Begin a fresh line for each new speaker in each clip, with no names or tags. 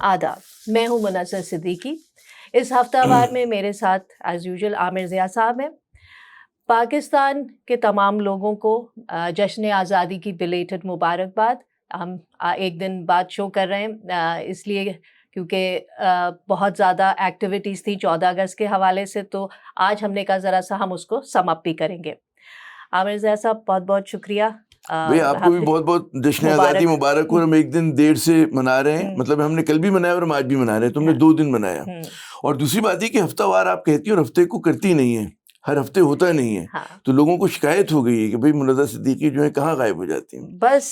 آداب، میں ہوں منصر صدیقی. اس ہفتہ وار میں میرے ساتھ ایز یوزول عامر ضیاء صاحب ہیں. پاکستان کے تمام لوگوں کو جشن آزادی کی بلیٹڈ مبارکباد. ہم ایک دن بعد شو کر رہے ہیں اس لیے کیونکہ بہت زیادہ ایکٹیویٹیز تھیں 14 اگست کے حوالے سے، تو آج ہم نے کہا ذرا سا ہم اس کو سم اپ بھی کریں گے. عامر ضیاء صاحب بہت بہت شکریہ.
بھئی آپ کو بھی بہت بہت جشن آزادی مبارک ہو. ہم ایک دن دیر سے منا رہے ہیں، مطلب ہم نے کل بھی منایا اور ہم آج بھی منا رہے ہیں، تو ہم نے 2 دن منایا. اور دوسری بات یہ کہ ہفتہ وار آپ کہتی ہیں اور ہفتے کو کرتی نہیں ہیں، ہر ہفتے ہوتا نہیں ہے، تو لوگوں کو شکایت ہو گئی ہے کہ بھئی منصر صدیقی جو ہے کہاں غائب ہو جاتی ہیں.
بس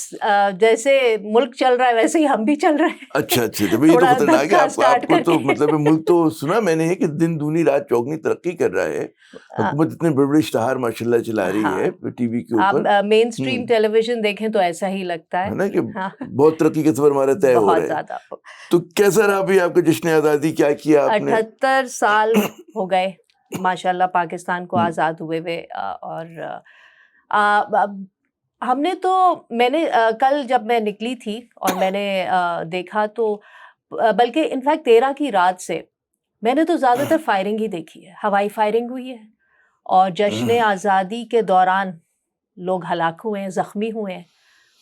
جیسے ملک چل رہا ہے ویسے ہی ہم بھی چل رہے ہیں.
اچھا تو بھئی یہ تو خطرناک ہے. آپ کو تو مطلب ملک تو سنا میں نے ہے کہ دن دونی رات چوگنی ترقی کر رہا ہے. حکومت اتنے بڑے بڑے اشتہار ماشاء اللہ چلا رہی ہے ٹی وی کے اوپر.
آپ مین اسٹریم ٹیلی ویژن دیکھیں تو ایسا ہی لگتا ہے
نا کہ بہت ترقی کا سفر ہمارا طے ہو رہا ہے. تو کیسا رہا بھئی آپ کا جشن آزادی، کیا کیا آپ نے؟
78 سال ہو گئے ماشاء اللہ پاکستان کو آزاد ہوئے ہوئے. اور ہم نے تو میں نے کل جب میں نکلی تھی اور میں نے دیکھا تو بلکہ انفیکٹ 13 کی رات سے میں نے تو زیادہ تر فائرنگ ہی دیکھی ہے. ہوائی فائرنگ ہوئی ہے اور جشن آزادی کے دوران لوگ ہلاک ہوئے ہیں، زخمی ہوئے ہیں،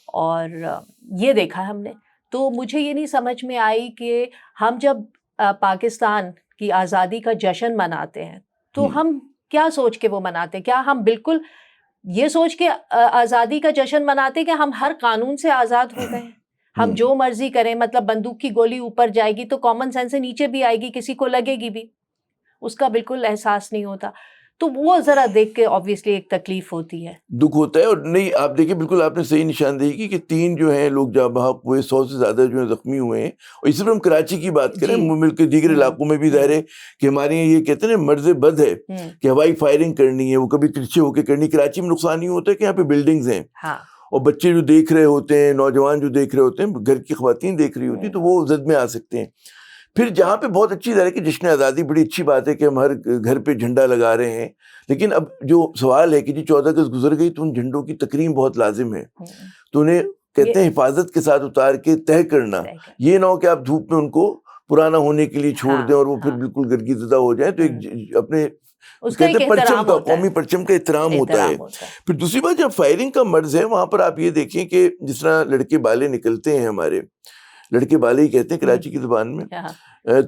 اور یہ دیکھا ہم نے. تو مجھے یہ نہیں سمجھ میں آئی کہ ہم جب پاکستان کی آزادی کا جشن مناتے ہیں تو ہم کیا سوچ کے وہ مناتے ہیں؟ کیا ہم بالکل یہ سوچ کے آزادی کا جشن مناتے کہ ہم ہر قانون سے آزاد ہو گئے ہیں، ہم جو مرضی کریں، مطلب بندوق کی گولی اوپر جائے گی تو کامن سینس سے نیچے بھی آئے گی، کسی کو لگے گی بھی، اس کا بالکل احساس نہیں ہوتا. تو وہ ذرا دیکھ کے آبویسلی ایک تکلیف ہوتی ہے،
دکھ ہوتا ہے. اور نہیں آپ دیکھیں بالکل آپ نے صحیح نشاندہی کی کہ 3 جو ہیں لوگ جاں بحق ہوئے، 100 سے زیادہ جو ہیں زخمی ہوئے ہیں. اور اس پر ہم کراچی کی بات کریں، ملک کے دیگر علاقوں میں بھی ظاہر ہے کہ ہمارے یہاں یہ کہتے ہیں نا مرض بد ہے کہ ہوائی فائرنگ کرنی ہے، وہ کبھی ترچھے ہو کے کرنی. کراچی میں نقصان یہ ہوتا ہے کہ یہاں پہ بلڈنگز ہیں اور بچے جو دیکھ رہے ہوتے ہیں، نوجوان جو دیکھ رہے ہوتے ہیں، گھر کی خواتین دیکھ رہی ہوتی ہیں، تو وہ زد میں آ سکتے ہیں. پھر جہاں پہ بہت اچھی ظاہر ہے کہ جشن آزادی بڑی اچھی بات ہے کہ ہم ہر گھر پہ جھنڈا لگا رہے ہیں، لیکن اب جو سوال ہے کہ جی 14 اگست گزر گئی تو ان جھنڈوں کی تکریم بہت لازم ہے. تو انہیں کہتے ہیں حفاظت کے ساتھ اتار کے طے کرنا، یہ نہ ہو کہ آپ دھوپ میں ان کو پرانا ہونے کے لیے چھوڑ دیں اور وہ پھر بالکل گرگی زدہ ہو جائیں. تو ایک اپنے کہتے ہیں پرچم کا، قومی پرچم کا احترام ہوتا ہے. پھر دوسری بات جب فائرنگ کا مرض ہے وہاں پر آپ یہ دیکھیں کہ جس طرح لڑکے بالے نکلتے ہیں، ہمارے لڑکے بالے ہی کہتے ہیں کراچی کی زبان میں،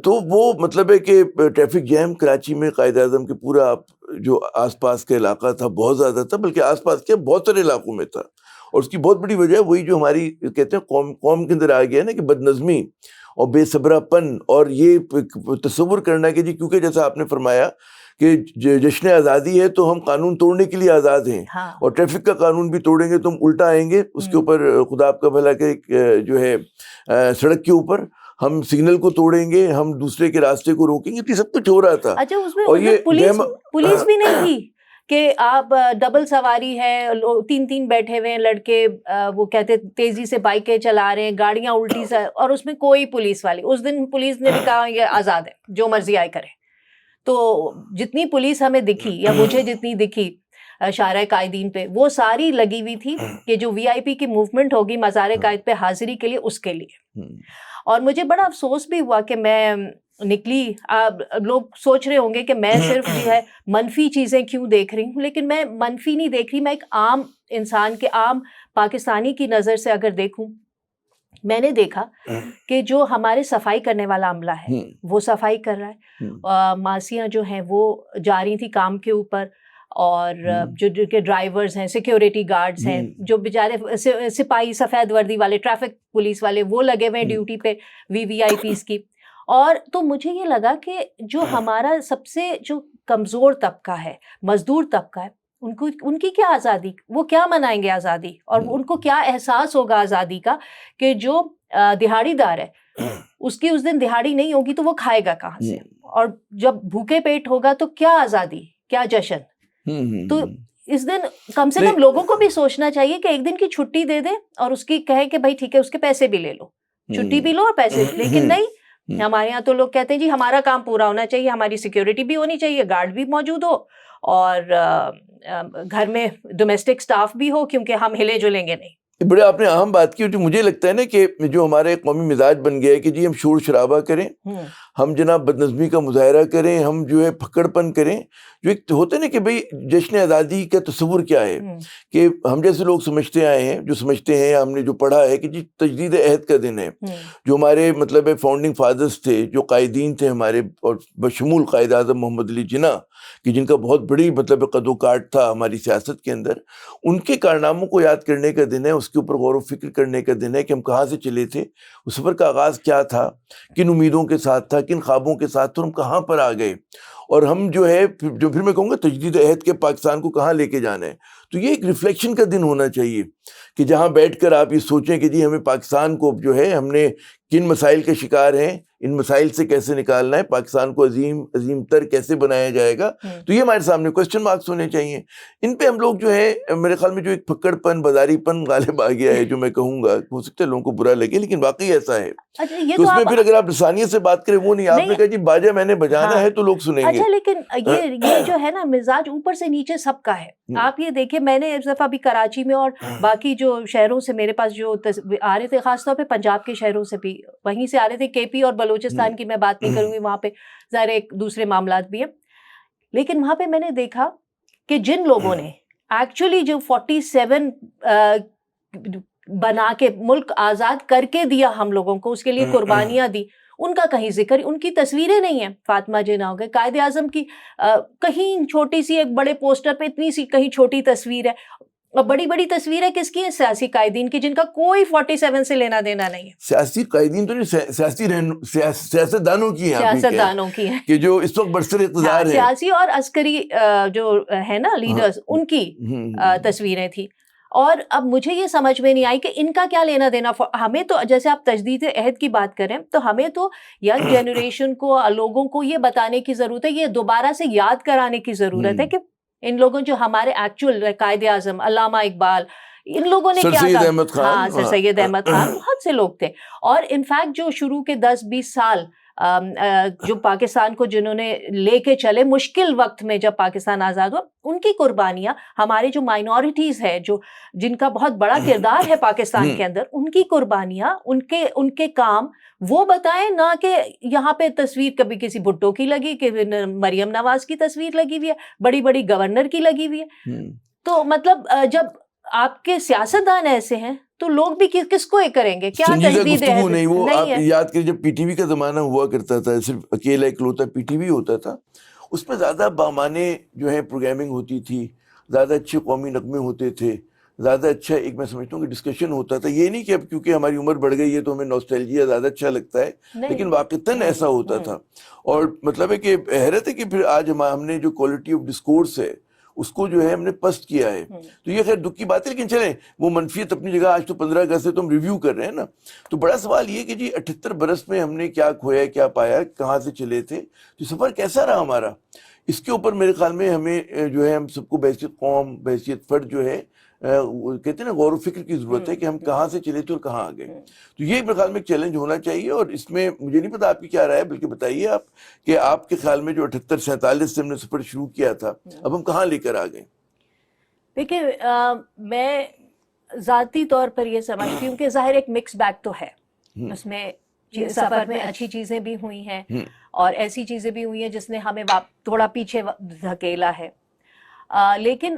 تو وہ مطلب ہے کہ ٹریفک جیم کراچی میں قائد اعظم کے پورا جو آس پاس کا علاقہ تھا بہت زیادہ تھا، بلکہ آس پاس کے بہت سارے علاقوں میں تھا. اور اس کی بہت بڑی وجہ وہی جو ہماری کہتے ہیں قوم کے اندر آ گیا نا کہ بد نظمی اور بے صبرا پن، اور یہ تصور کرنا کہ جی کیونکہ جیسا آپ نے فرمایا کہ جشن آزادی ہے تو ہم قانون توڑنے کے لیے آزاد ہیں، اور ٹریفک کا قانون بھی توڑیں گے تو ہم الٹا آئیں گے اس کے اوپر. خدا آپ کا بھلا کہ جو ہے سڑک کے اوپر ہم سگنل کو توڑیں گے، ہم دوسرے کے راستے کو روکیں گے. یہ سب کچھ ہو رہا تھا.
اچھا اس میں پولیس بھی نہیں تھی کہ آپ ڈبل سواری ہے، 3 بیٹھے ہوئے ہیں لڑکے، وہ کہتے تیزی سے بائکیں چلا رہے ہیں، گاڑیاں الٹی سے، اور اس میں کوئی پولیس والی. اس دن پولیس نے بھی کہا یہ آزاد ہے، جو مرضی آئے کرے. تو جتنی پولیس ہمیں دکھی یا مجھے جتنی دکھی شارع قائدین پہ، وہ ساری لگی ہوئی تھی کہ جو وی آئی پی کی موومنٹ ہوگی مزار قائد پہ حاضری کے لیے، اس کے لیے. اور مجھے بڑا افسوس بھی ہوا کہ میں نکلی. لوگ سوچ رہے ہوں گے کہ میں صرف جو ہے منفی چیزیں کیوں دیکھ رہی ہوں، لیکن میں منفی نہیں دیکھ رہی. میں ایک عام انسان کے، عام پاکستانی کی نظر سے اگر دیکھوں، میں نے دیکھا کہ جو ہمارے صفائی کرنے والا عملہ ہے وہ صفائی کر رہا ہے، ماسیاں جو ہیں وہ جا رہی تھی کام کے اوپر، اور جو کے ڈرائیورز ہیں، سیکیورٹی گارڈز ہیں، جو بیچارے سپاہی سفید وردی والے، ٹریفک پولیس والے، وہ لگے ہوئے ہیں ڈیوٹی پہ وی آئی پیز کی. اور تو مجھے یہ لگا کہ جو ہمارا سب سے جو کمزور طبقہ ہے، مزدور طبقہ ہے، ان کی کیا آزادی، وہ کیا منائیں گے آزادی، اور ان کو کیا احساس ہوگا آزادی کا کہ جو دہاڑی دار ہے اس کی اس دن دہاڑی نہیں ہوگی تو وہ کھائے گا کہاں سے، اور جب بھوکے پیٹ ہوگا تو کیا آزادی، کیا جشن. تو اس دن کم سے کم لوگوں کو بھی سوچنا چاہیے کہ ایک دن کی چھٹی دے دیں اور اس کی کہیں کہ بھائی ٹھیک ہے اس کے پیسے بھی لے لو، چھٹی بھی لو اور پیسے بھی. لیکن نہیں، ہمارے یہاں تو لوگ کہتے ہیں جی ہمارا کام پورا ہونا چاہیے، ہماری سیکیورٹی بھی ہونی چاہیے، گارڈ بھی موجود ہو، اور گھر میں ڈومیسٹک سٹاف بھی ہو، کیونکہ ہم ہلے جلیں گے نہیں.
بڑے آپ نے اہم بات کی. مجھے لگتا ہے نا کہ جو ہمارے قومی مزاج بن گیا ہے کہ جی ہم شور شرابہ کریں, ہم جناب بد نظمی کا مظاہرہ کریں, ہم جو ہے پھکڑ پن کریں. جو ایک ہوتا ہے نا کہ بھئی جشن آزادی کا تصور کیا ہے, کہ ہم جیسے لوگ سمجھتے آئے ہیں, جو سمجھتے ہیں, ہم نے جو پڑھا ہے کہ جی تجدید عہد کا دن ہے. جو ہمارے مطلب فاؤنڈنگ فادرز تھے, جو قائدین تھے ہمارے, اور بشمول قائد اعظم محمد علی جناح, کہ جن کا بہت بڑی مطلب قد و کاٹ تھا ہماری سیاست کے اندر, ان کے کارناموں کو یاد کرنے کا دن ہے, اس کے اوپر غور و فکر کرنے کا دن ہے کہ ہم کہاں سے چلے تھے, اس سفر کا آغاز کیا تھا, کن امیدوں کے ساتھ تھا, کن خوابوں کے ساتھ تھا, ہم کہاں پر آ گئے, اور ہم جو ہے جو پھر میں کہوں گا تجدید عہد کے پاکستان کو کہاں لے کے جانا ہے. تو یہ ایک ریفلیکشن کا دن ہونا چاہیے کہ جہاں بیٹھ کر آپ یہ سوچیں کہ جی ہمیں پاکستان کو جو ہے ہم نے کن مسائل کے شکار ہیں, ان مسائل سے کیسے نکالنا ہے, پاکستان کو عظیم تر کیسے بنایا جائے گا. تو یہ ہمارے سامنے کوسچن مارکس ہونے چاہیے. ان پہ ہم لوگ جو ہے میرے خیال میں جو ایک پھکڑ پن, بازاری پن غالب آ گیا ہے, جو میں کہوں گا, ہو سکتا ہے لوگوں کو برا لگے لیکن واقعی ایسا ہے. تو اس میں پھر اگر آپ لسانیت سے بات کریں, وہ نہیں, آپ نے کہا جی باجا میں نے بجانا ہے تو لوگ سنیں گے.
اچھا لیکن یہ جو ہے نا مزاج اوپر سے نیچے سب کا ہے. آپ یہ دیکھیں, میں نے اس دفعہ بھی کراچی میں اور باقی جو شہروں سے میرے پاس جو آ رہے تھے, خاص طور پہ پنجاب کے شہروں سے بھی, وہیں سے آ رہے تھے, کے پی اور بلوچستان کی میں بات نہیں کروں گی, وہاں پہ ظاہر ایک دوسرے معاملات بھی ہیں, لیکن وہاں پہ میں نے دیکھا کہ جن لوگوں نے ایکچولی جو 47 بنا کے ملک آزاد کر کے دیا ہم لوگوں کو, اس کے لیے قربانیاں دی, ان کا کہیں ذکر, ان کی تصویریں نہیں ہیں. فاطمہ جناح ہو گئے, قائد اعظم کی کہیں چھوٹی سی ایک بڑے پوسٹر پہ اتنی سی کہیں چھوٹی تصویر ہے, اور بڑی بڑی تصویریں کس کی ہیں؟ سیاسی قائدین کی, جن کا کوئی 47 سے لینا دینا نہیں ہے.
سیاسی قائدین تو نہیں, سیاست دانوں کی ہیں,
سیاست دانوں کی ہیں
کہ جو اس وقت برسر اقتدار ہیں,
سیاسی اور عسکری جو ہے نا لیڈرز, ان کی تصویریں تھیں. اور اب مجھے یہ سمجھ میں نہیں آئی کہ ان کا کیا لینا دینا. ہمیں تو جیسے آپ تجدید عہد کی بات کریں, تو ہمیں تو ینگ جنریشن کو, لوگوں کو یہ بتانے کی ضرورت ہے, یہ دوبارہ سے یاد کرانے کی ضرورت ہے کہ ان لوگوں, جو ہمارے ایکچوئل قائد اعظم علامہ اقبال, ان لوگوں نے کیا کہا. ہاں, سر سید احمد خان, بہت سے لوگ تھے. اور انفیکٹ جو شروع کے 10-20 سال جو پاکستان کو جنہوں نے لے کے چلے مشکل وقت میں, جب پاکستان آزاد ہوا, ان کی قربانیاں, ہمارے جو مائنورٹیز ہے, جو جن کا بہت بڑا کردار ہے پاکستان کے اندر, ان کی قربانیاں, ان کے کام وہ بتائیں, نہ کہ یہاں پہ تصویر کبھی کسی بھٹو کی لگی, کہ مریم نواز کی تصویر لگی ہوئی ہے, بڑی بڑی گورنر کی لگی ہوئی ہے. تو مطلب جب آپ کے سیاستدان ایسے ہیں تو لوگ بھی کس کو کریں گے, کیا تجدید عہد
نہیں. وہ آپ یاد کریں جب پی ٹی وی کا زمانہ ہوا کرتا تھا, صرف اکیلا اکلوتا پی ٹی وی ہوتا تھا, اس میں زیادہ بامانے جو ہے پروگرامنگ ہوتی تھی, زیادہ اچھے قومی نغمے ہوتے تھے, زیادہ اچھا ایک میں سمجھتا ہوں کہ ڈسکشن ہوتا تھا. یہ نہیں کہ اب کیونکہ ہماری عمر بڑھ گئی ہے تو ہمیں نوسٹیلجیا زیادہ اچھا لگتا ہے, لیکن واقعتاً ایسا ہوتا تھا. اور مطلب ہے کہ حیرت ہے کہ پھر آج ہم نے جو کوالٹی آف ڈسکورس ہے اس کو جو ہے ہم نے پست کیا ہے. تو یہ خیر دکھ کی بات ہے, لیکن چلیں وہ منفیت اپنی جگہ. آج تو 15 اگست سے تو ہم ریویو کر رہے ہیں نا. تو بڑا سوال یہ کہ جی 78 برس میں ہم نے کیا کھویا, کیا پایا, کہاں سے چلے تھے, تو سفر کیسا رہا ہمارا. اس کے اوپر میرے خیال میں ہمیں جو ہے ہم سب کو بحیثیت قوم, بحیثیت فرد جو ہے کہتے ہیں نا غور و فکر کی ضرورت ہے کہ ہم کہاں سے چلے تھے اور کہاں آ گئے. تو یہ میرے خیال میں ایک چیلنج ہونا چاہیے. اور اس میں مجھے نہیں پتا آپ کی کیا رائے ہے, بلکہ بتائیے آپ کہ آپ کے خیال میں جو 78-47 سے ہم نے سفر شروع کیا تھا, اب ہم کہاں لے کر آ گئے.
دیکھیں میں ذاتی طور پر یہ سمجھتی ہوں کہ ظاہر ایک مکس بیگ تو ہے, اس میں سفر میں اچھی چیزیں بھی ہوئی ہیں اور ایسی چیزیں بھی ہوئی ہیں جس نے ہمیں تھوڑا پیچھے دھکیلا ہے. لیکن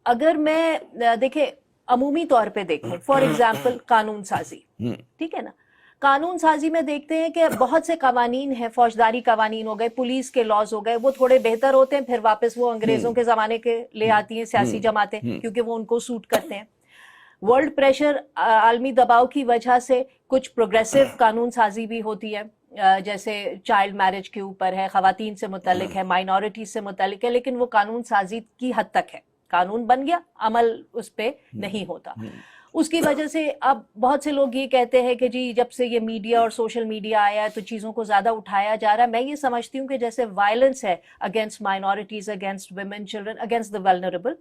اگر میں دیکھیں عمومی طور پہ دیکھیں, فار ایگزامپل قانون سازی, ٹھیک ہے نا, قانون سازی میں دیکھتے ہیں کہ بہت سے قوانین ہیں, فوجداری قوانین ہو گئے, پولیس کے لاز ہو گئے, وہ تھوڑے بہتر ہوتے ہیں, پھر واپس وہ انگریزوں کے زمانے کے لے آتی ہیں سیاسی جماعتیں, کیونکہ وہ ان کو سوٹ کرتے ہیں. ورلڈ پریشر, عالمی دباؤ کی وجہ سے کچھ پروگریسو قانون سازی بھی ہوتی ہے, جیسے چائلڈ میرج کے اوپر ہے, خواتین سے متعلق ہے, مائنورٹیز سے متعلق ہے, لیکن وہ قانون سازی کی حد تک ہے. قانون بن گیا, عمل اس پہ نہیں ہوتا. اس کی وجہ سے اب بہت سے لوگ یہ کہتے ہیں کہ جی جب سے یہ میڈیا اور سوشل میڈیا آیا ہے تو چیزوں کو زیادہ اٹھایا جا رہا ہے. میں یہ سمجھتی ہوں کہ جیسے وائلنس ہے against minorities, against women, children, against the vulnerable,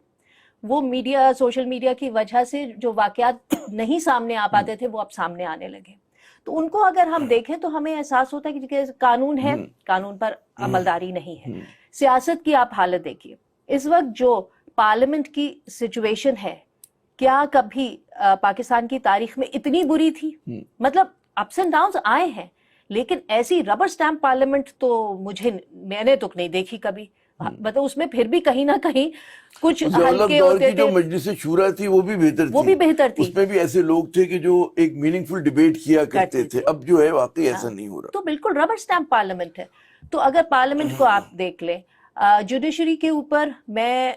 وہ میڈیا, سوشل میڈیا کی وجہ سے جو واقعات نہیں سامنے آ پاتے تھے وہ اب سامنے آنے لگے. تو ان کو اگر ہم دیکھیں تو ہمیں احساس ہوتا ہے کہ قانون ہے, قانون پر عملداری نہیں ہے. سیاست کی آپ حالت دیکھیے, اس وقت جو پارلیمنٹ کی سچویشن ہے, کیا کبھی پاکستان کی تاریخ میں اتنی بری تھی. مطلب اپس اینڈ ڈاؤنز آئے ہیں, لیکن ایسی ربر سٹیمپ پارلیمنٹ تو میں نے تو نہیں دیکھی کبھی. مطلب اس میں پھر بھی کہیں نہ کہیں کچھ ہلکے ہوتے تھے. جو
مجلس شورا تھی وہ بھی بہتر تھی. اس میں بھی ایسے لوگ تھے کہ جو ایک میننگ فل ڈیبیٹ کیا کرتے تھے. اب جو ہے واقعی ایسا نہیں ہو رہا.
تو بالکل ربر سٹیمپ پارلیمنٹ ہے. تو اگر پارلیمنٹ کو آپ دیکھ لیں, جوڈیشری کے اوپر میں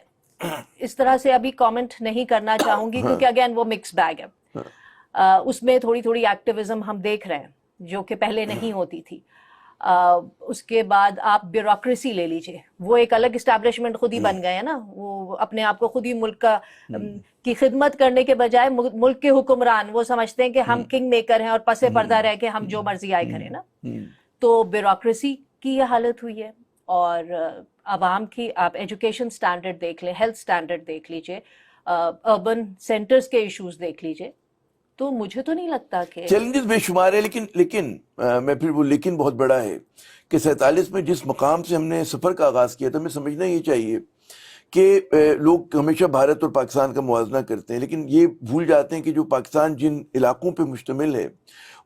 اس طرح سے ابھی کامنٹ نہیں کرنا چاہوں گی, کیونکہ اگین وہ مکس بیگ ہے. اس میں تھوڑی تھوڑی ایکٹیویزم ہم دیکھ رہے ہیں جو کہ پہلے نہیں ہوتی تھی. اس کے بعد آپ بیوروکریسی لے لیجئے, وہ ایک الگ اسٹیبلشمنٹ خود ہی بن گئے ہیں نا. وہ اپنے آپ کو خود ہی ملک کی خدمت کرنے کے بجائے ملک کے حکمران, وہ سمجھتے ہیں کہ ہم کنگ میکر ہیں اور پس پردہ رہ کے ہم جو مرضی آئے کریں نا. تو بیوروکریسی کی یہ حالت ہوئی ہے. اور عوام کی آپ ایجوکیشن سٹینڈرڈ دیکھ لیں, ہیلتھ سٹینڈرڈ دیکھ لیجئے, اربن سینٹرز کے ایشوز دیکھ لیجئے. تو مجھے تو نہیں لگتا کہ
چیلنجز بے شمار ہے, لیکن میں پھر وہ لیکن بہت بڑا ہے کہ 47 میں جس مقام سے ہم نے سفر کا آغاز کیا تھا, ہمیں سمجھنا یہ چاہیے کہ لوگ ہمیشہ بھارت اور پاکستان کا موازنہ کرتے ہیں, لیکن یہ بھول جاتے ہیں کہ جو پاکستان جن علاقوں پہ مشتمل ہے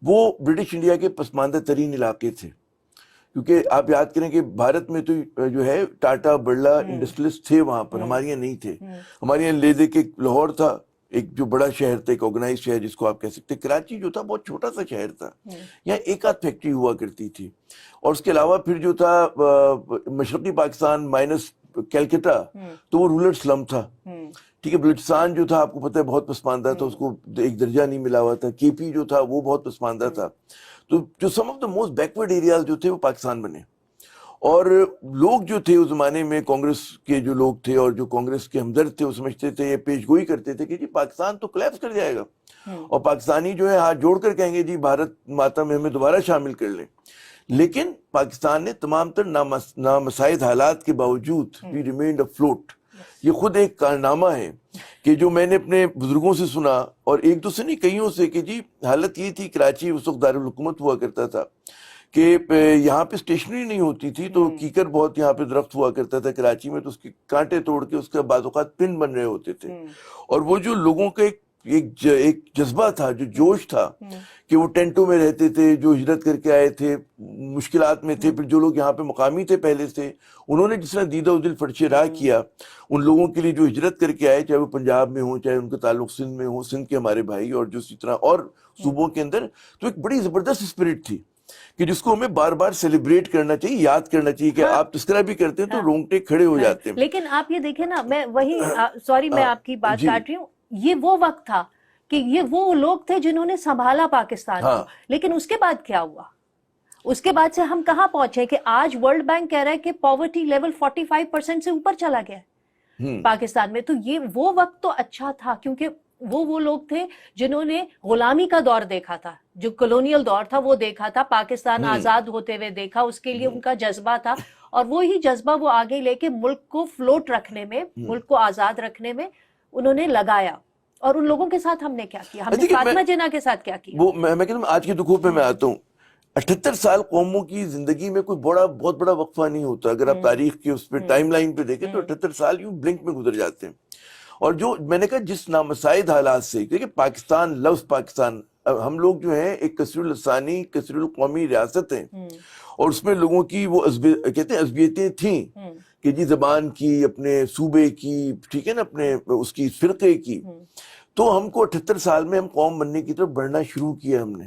وہ برٹش انڈیا کے پسماندہ ترین علاقے تھے. کیونکہ آپ یاد کریں کہ بھارت میں تو جو ہے ٹاٹا برلا انڈسٹریلسٹ تھے وہاں پر, ہمارے یہاں نہیں تھے. ہمارے یہاں لے دے کے لاہور تھا, ایک جو بڑا شہر تھا, ایک آرگنائز شہر جس کو آپ کہہ سکتے. کراچی جو تھا بہت چھوٹا سا شہر تھا, یہاں ایک آدھ فیکٹری ہوا کرتی تھی. اور اس کے علاوہ پھر جو تھا مشرقی پاکستان مائنس کیلکٹا, تو وہ رولر سلم تھا. ٹھیک ہے, بلوچستان جو تھا آپ کو پتہ ہے بہت پسماندہ تھا, اس کو ایک درجہ نہیں ملا ہوا تھا. کے پی جو تھا وہ بہت پسماندہ تھا. تو جو some of the most backward areas جو تھے وہ پاکستان بنے. اور لوگ جو تھے اس زمانے میں, کانگریس کے جو لوگ تھے اور جو کانگریس کے ہمدرد تھے, وہ سمجھتے تھے, یہ پیش گوئی کرتے تھے کہ جی پاکستان تو کولیپس کر جائے گا, اور پاکستانی جو ہے ہاتھ جوڑ کر کہیں گے جی بھارت ماتا میں ہمیں دوبارہ شامل کر لیں. لیکن پاکستان نے تمام تر نامساعد حالات کے باوجود بھی ریمینڈ افلوٹ. یہ خود ایک کارنامہ ہے کہ جو میں نے اپنے بزرگوں سے سنا, اور ایک دو سے نہیں کئیوں سے, کہ جی حالت یہ تھی, کراچی اس وقت دارالحکومت ہوا کرتا تھا, کہ یہاں پہ اسٹیشنری نہیں ہوتی تھی, تو کیکر بہت یہاں پہ درخت ہوا کرتا تھا کراچی میں, تو اس کے کانٹے توڑ کے اس کے بعض اوقات پن بن رہے ہوتے تھے. اور وہ جو لوگوں کا ایک جذبہ تھا, جو جوش تھا, کہ وہ ٹینٹوں میں رہتے تھے, جو ہجرت کر کے آئے تھے, مشکلات میں تھے. پھر جو لوگ یہاں پہ مقامی تھے پہلے سے, انہوں نے جس طرح دیدہ و دل فرش راہ کیا ان لوگوں کے لیے جو ہجرت کر کے آئے, چاہے وہ پنجاب میں ہوں, چاہے ان کا تعلق سندھ میں ہو, سندھ کے ہمارے بھائی, اور جو اسی طرح اور صوبوں کے اندر. تو ایک بڑی زبردست اسپرٹ تھی کہ جس کو ہمیں بار بار سیلیبریٹ کرنا چاہیے, یاد کرنا چاہیے کہ آپ اس طرح بھی کرتے ہیں تو رونگٹے کھڑے ہو جاتے ہیں.
لیکن آپ یہ دیکھیں نا, میں وہی سوری میں آپ کی بات کاٹ رہی ہوں, یہ وہ وقت تھا کہ یہ وہ لوگ تھے جنہوں نے سنبھالا پاکستان کو. لیکن اس کے بعد کیا ہوا؟ اس کے بعد سے ہم کہاں پہنچے کہ آج ورلڈ بینک کہہ رہا ہے کہ پاورٹی لیول 45% سے اوپر چلا گیا پاکستان میں. تو یہ وہ وقت تو اچھا تھا, کیونکہ وہ لوگ تھے جنہوں نے غلامی کا دور دیکھا تھا, جو کلونیل دور تھا وہ دیکھا تھا, پاکستان آزاد ہوتے ہوئے دیکھا, اس کے لیے ان کا جذبہ تھا, اور وہی جذبہ وہ آگے لے کے ملک کو فلوٹ رکھنے میں, ملک کو آزاد رکھنے میں انہوں نے لگایا. اور ان لوگوں کے ساتھ ہم نے کیا کیا, ہم نے فاطمہ جناح کے ساتھ کیا کیا.
وہ میں کہتا ہوں آج کے دکھوں پہ میں آتا ہوں, 78 سال قوموں کی زندگی میں کوئی بہت بڑا وقفہ نہیں ہوتا. اگر آپ تاریخ کے اس پہ ٹائم لائن پہ دیکھیں تو 78 سال یوں بلنک میں گزر جاتے ہیں. اور جو میں نے کہا جس نامساعد حالات سے, دیکھیں پاکستان, لفظ پاکستان, ہم لوگ جو ہیں ایک کثیر السانی کثیر القومی ریاست ہیں, اور اس میں لوگوں کی وہ کہتے ہیں عصبیتیں تھیں کہ جی زبان کی, اپنے صوبے کی, ٹھیک ہے نا, اپنے اس کی فرقے کی. تو ہم کو 78 سال میں ہم قوم بننے کی طرف بڑھنا شروع کیا ہم نے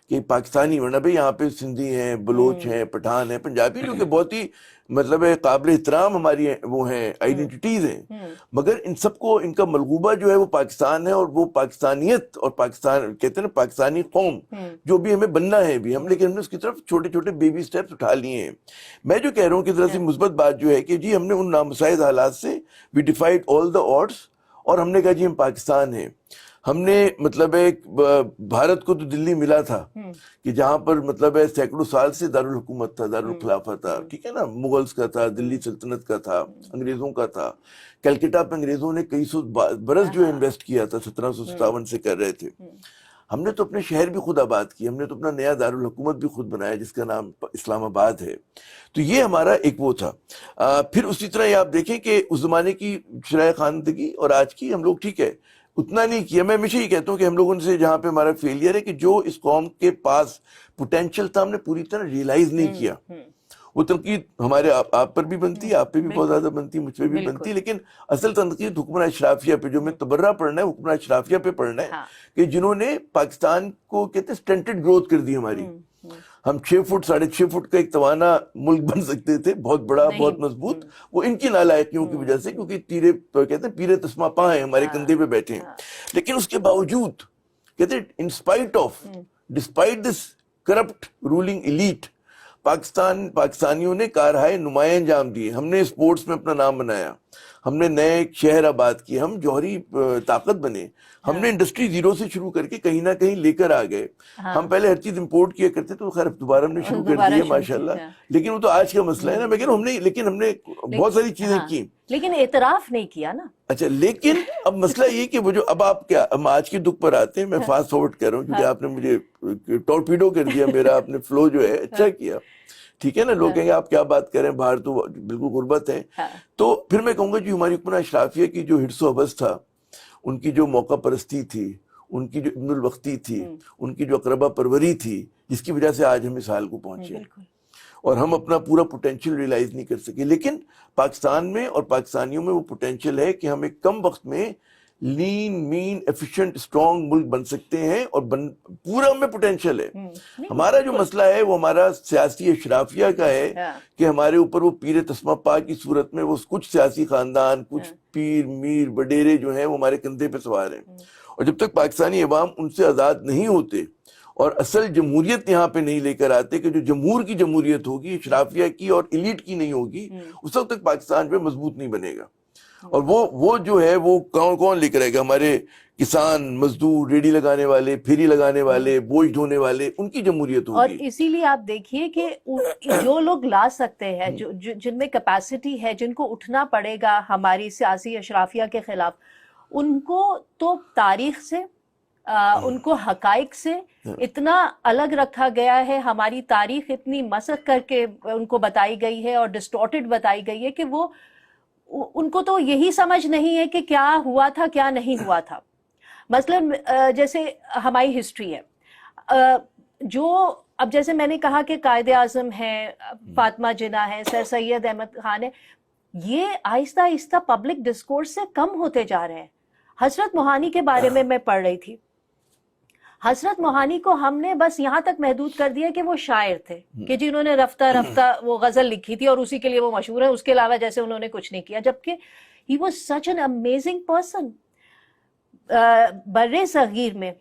کہ پاکستانی, ورنہ بھائی یہاں پہ سندھی ہیں, بلوچ ہیں, پٹھان ہیں, پنجابی, جو کہ بہت ہی مطلب قابل احترام ہماری وہ ہیں آئیڈینٹیز ہیں, مگر ان سب کو ان کا ملغوبہ جو ہے وہ پاکستان ہے, اور وہ پاکستانیت اور پاکستان کہتے ہیں نا پاکستانی قوم جو بھی ہمیں بننا ہے بھی ہم, لیکن ہم نے اس کی طرف چھوٹے چھوٹے بیبی سٹیپس اٹھا لیے ہیں. میں جو کہہ رہا ہوں کہ ذرا سی مثبت بات جو ہے کہ جی ہم نے ان نامساعد حالات سے وی ڈیفائڈ آل دا آڈس, اور ہم نے کہا جی ہم پاکستان ہیں. ہم نے مطلب بھارت کو تو دلی ملا تھا کہ جہاں پر مطلب سینکڑوں سال سے دارالحکومت تھا, دارالخلافہ تھا, ٹھیک ہے نا, مغلز کا تھا, دلی سلطنت کا تھا, انگریزوں کا تھا. کلکٹا پہ انگریزوں نے کئی سو برس جو انویسٹ کیا تھا, 1757 سے کر رہے تھے. ہم نے تو اپنے شہر بھی خود آباد کیا, ہم نے تو اپنا نیا دارالحکومت بھی خود بنایا جس کا نام اسلام آباد ہے. تو یہ ہمارا ایک وہ تھا. پھر اسی طرح یہ آپ دیکھیں کہ اس زمانے کی شرح خواندگی اور آج کی, ہم لوگ ٹھیک ہے اتنا نہیں کیا. میں ہمیشہ یہ کہتا ہوں کہ ہم لوگوں سے جہاں پہ ہمارا فیلئر ہے کہ جو اس قوم کے پاس پوٹینشیل تھا ہم نے پوری طرح ریئلائز نہیں کیا. وہ تنقید ہمارے آپ پر بھی بنتی ہے, آپ پہ بھی بہت زیادہ بنتی ہے, مجھ پہ بھی بنتی ہے, لیکن اصل تنقید حکمراں اشرافیہ پہ, جو میں تبرہ پڑھنا ہے حکمراں اشرافیہ پہ پڑھنا ہے, کہ جنہوں نے پاکستان کو کہتے ہیں سٹنٹڈ گروتھ کر دی ہماری. ہم 6 فٹ 6.5 فٹ کا ایک توانا ملک بن سکتے تھے, بہت بڑا, بہت مضبوط, وہ ان کی نالائقیوں کی وجہ سے, کیونکہ کہتے ہیں پیرے تسمہ پاں ہیں, ہمارے کندھے پہ بیٹھے ہیں. لیکن اس کے باوجود کہتے ہیں in spite of, despite this corrupt ruling elite, پاکستانیوں نے کارہائے نمایاں انجام دیے. ہم نے اسپورٹس میں اپنا نام بنایا, ہم نے نئے شہر آباد کیے, ہم جوہری طاقت بنے, ہم نے انڈسٹری زیرو سے شروع کر کے کہیں نہ کہیں لے کر آ گئے. ہم پہلے ہر چیز امپورٹ کیا کرتے تو خیر دوبارہ ہم نے شروع کر دی ہے ماشاءاللہ, لیکن وہ تو آج کا مسئلہ ہے نا. میں کہہ رہا ہوں ہم نے بہت ساری چیزیں کی,
لیکن اعتراف نہیں کیا نا.
اچھا, لیکن اب مسئلہ یہ کہ وہ جو اب آپ کیا, ہم آج کے دکھ پر آتے ہیں. میں فاسٹ فارورڈ کر رہا ہوں کیونکہ آپ نے مجھے ٹورپیڈو کر دیا میرا, آپ نے فلو جو ہے اچھا کیا, ٹھیک ہے نا. لوگ کہیں گے آپ کیا بات کریں, باہر تو بالکل غربت ہے. تو پھر میں کہوں گا جو ہماری حکمراں اشرافیہ کی جو حرص و حوث تھا, ان کی جو موقع پرستی تھی, ان کی جو ابن الوقتی تھی, ان کی جو اقربا پروری تھی, جس کی وجہ سے آج ہم اس حال کو پہنچے اور ہم اپنا پورا پوٹینشیل ریلائز نہیں کر سکے. لیکن پاکستان میں اور پاکستانیوں میں وہ پوٹینشیل ہے کہ ہم ایک کم وقت میں لین مین ایفیشینٹ اسٹرانگ ملک بن سکتے ہیں, اور پورا ہمیں پوٹینشیل ہے. ہمارا جو مسئلہ ہے وہ ہمارا سیاسی اشرافیہ کا ہے کہ ہمارے اوپر وہ پیر تسمہ پا کی صورت میں وہ کچھ سیاسی خاندان, کچھ پیر میر وڈیرے جو ہیں وہ ہمارے کندھے پہ سوار ہیں. اور جب تک پاکستانی عوام ان سے آزاد نہیں ہوتے اور اصل جمہوریت یہاں پہ نہیں لے کر آتے, کہ جو جمہور کی جمہوریت ہوگی, اشرافیہ کی اور ایلیٹ کی نہیں ہوگی, اس وقت تک پاکستان پہ مضبوط نہیں بنے گا. اور وہ جو ہے وہ کون لے کر آئے گا؟ ہمارے کسان, مزدور, ریڑھی لگانے والے, پھیری لگانے والے, بوجھ ڈھونے والے, ان کی جمہوریت ہوگی.
اور اسی لیے آپ دیکھیے کہ جو لوگ لا سکتے ہیں, جن میں کیپیسٹی ہے, جن کو اٹھنا پڑے گا ہماری سیاسی اشرافیہ کے خلاف, ان کو تو تاریخ سے, ان کو حقائق سے اتنا الگ رکھا گیا ہے. ہماری تاریخ اتنی مسخ کر کے ان کو بتائی گئی ہے اور ڈسٹورٹڈ بتائی گئی ہے کہ وہ ان کو تو یہی سمجھ نہیں ہے کہ کیا ہوا تھا کیا نہیں ہوا تھا. مثلاً جیسے ہماری ہسٹری ہے, جو اب جیسے میں نے کہا کہ قائد اعظم ہے, فاطمہ جناح ہے, سر سید احمد خان ہے, یہ آہستہ آہستہ پبلک ڈسکورس سے کم ہوتے جا رہے ہیں. حضرت موہانی کے بارے میں پڑھ رہی تھی. حضرت موہانی کو ہم نے بس یہاں تک محدود کر دیا کہ وہ شاعر تھے, کہ جنہوں نے رفتہ رفتہ وہ غزل لکھی تھی اور اسی کے لیے وہ مشہور ہے, اس کے علاوہ جیسے انہوں نے کچھ نہیں کیا. جبکہ he was such an amazing person. بر صغیر میں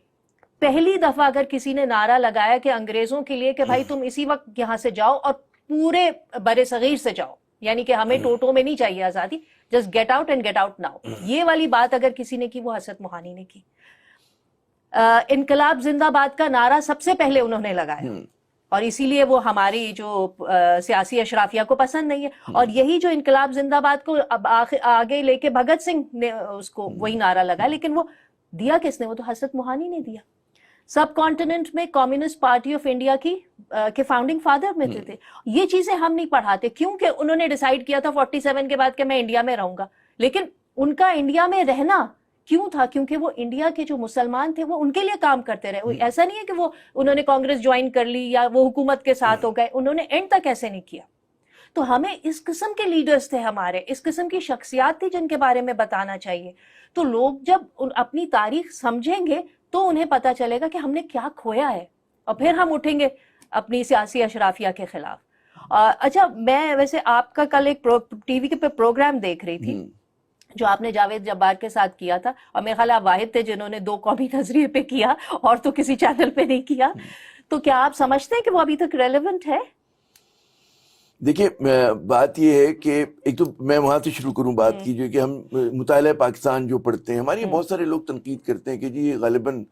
پہلی دفعہ اگر کسی نے نعرہ لگایا کہ انگریزوں کے لیے کہ بھائی تم اسی وقت یہاں سے جاؤ اور پورے بر صغیر سے جاؤ, یعنی کہ ہمیں ٹوٹوں میں نہیں چاہیے آزادی, just get out and get out now, یہ والی بات اگر کسی نے کی وہ حضرت موہانی نے کی. انقلاب زندہ باد کا نعرہ سب سے پہلے انہوں نے لگایا, اور اسی لیے وہ ہماری جو سیاسی اشرافیہ کو پسند نہیں ہے. اور یہی جو انقلاب زندہ باد کو اب آگے لے کے بھگت سنگھ نے اس کو وہی نعرہ لگایا, لیکن وہ دیا کس نے؟ وہ تو حضرت موہانی نے دیا. سب کانٹیننٹ میں کمیونسٹ پارٹی آف انڈیا کے فاؤنڈنگ فادر میں تھے. یہ چیزیں ہم نہیں پڑھاتے کیونکہ انہوں نے ڈیسائیڈ کیا تھا 47 کے بعد کہ میں انڈیا میں رہوں گا. لیکن ان کا انڈیا میں رہنا کیوں تھا؟ کیونکہ وہ انڈیا کے جو مسلمان تھے وہ ان کے لیے کام کرتے رہے. ایسا نہیں ہے کہ وہ انہوں نے کانگریس جوائن کر لی یا وہ حکومت کے ساتھ ہو گئے, انہوں نے اینڈ تک ایسے نہیں کیا. تو ہمیں اس قسم کے لیڈرز تھے ہمارے, اس قسم کی شخصیات تھی جن کے بارے میں بتانا چاہیے. تو لوگ جب اپنی تاریخ سمجھیں گے تو انہیں پتہ چلے گا کہ ہم نے کیا کھویا ہے, اور پھر ہم اٹھیں گے اپنی سیاسی اشرافیہ کے خلاف. اچھا, میں ویسے آپ کا کل ایک ٹی وی پہ پروگرام دیکھ رہی تھی جو آپ نے جاوید جبار کے ساتھ کیا تھا, اور میرے خیال آپ واحد تھے جنہوں نے 2 قومی نظریے پہ کیا اور تو کسی چینل پہ نہیں کیا. تو کیا آپ سمجھتے ہیں کہ وہ ابھی تک ریلیونٹ ہے؟
دیکھیے, بات یہ ہے کہ ایک تو میں وہاں سے شروع کروں بات کی, جو کہ ہم مطالعہ پاکستان جو پڑھتے ہیں, ہمارے بہت سارے لوگ تنقید کرتے ہیں کہ جی یہ غالباً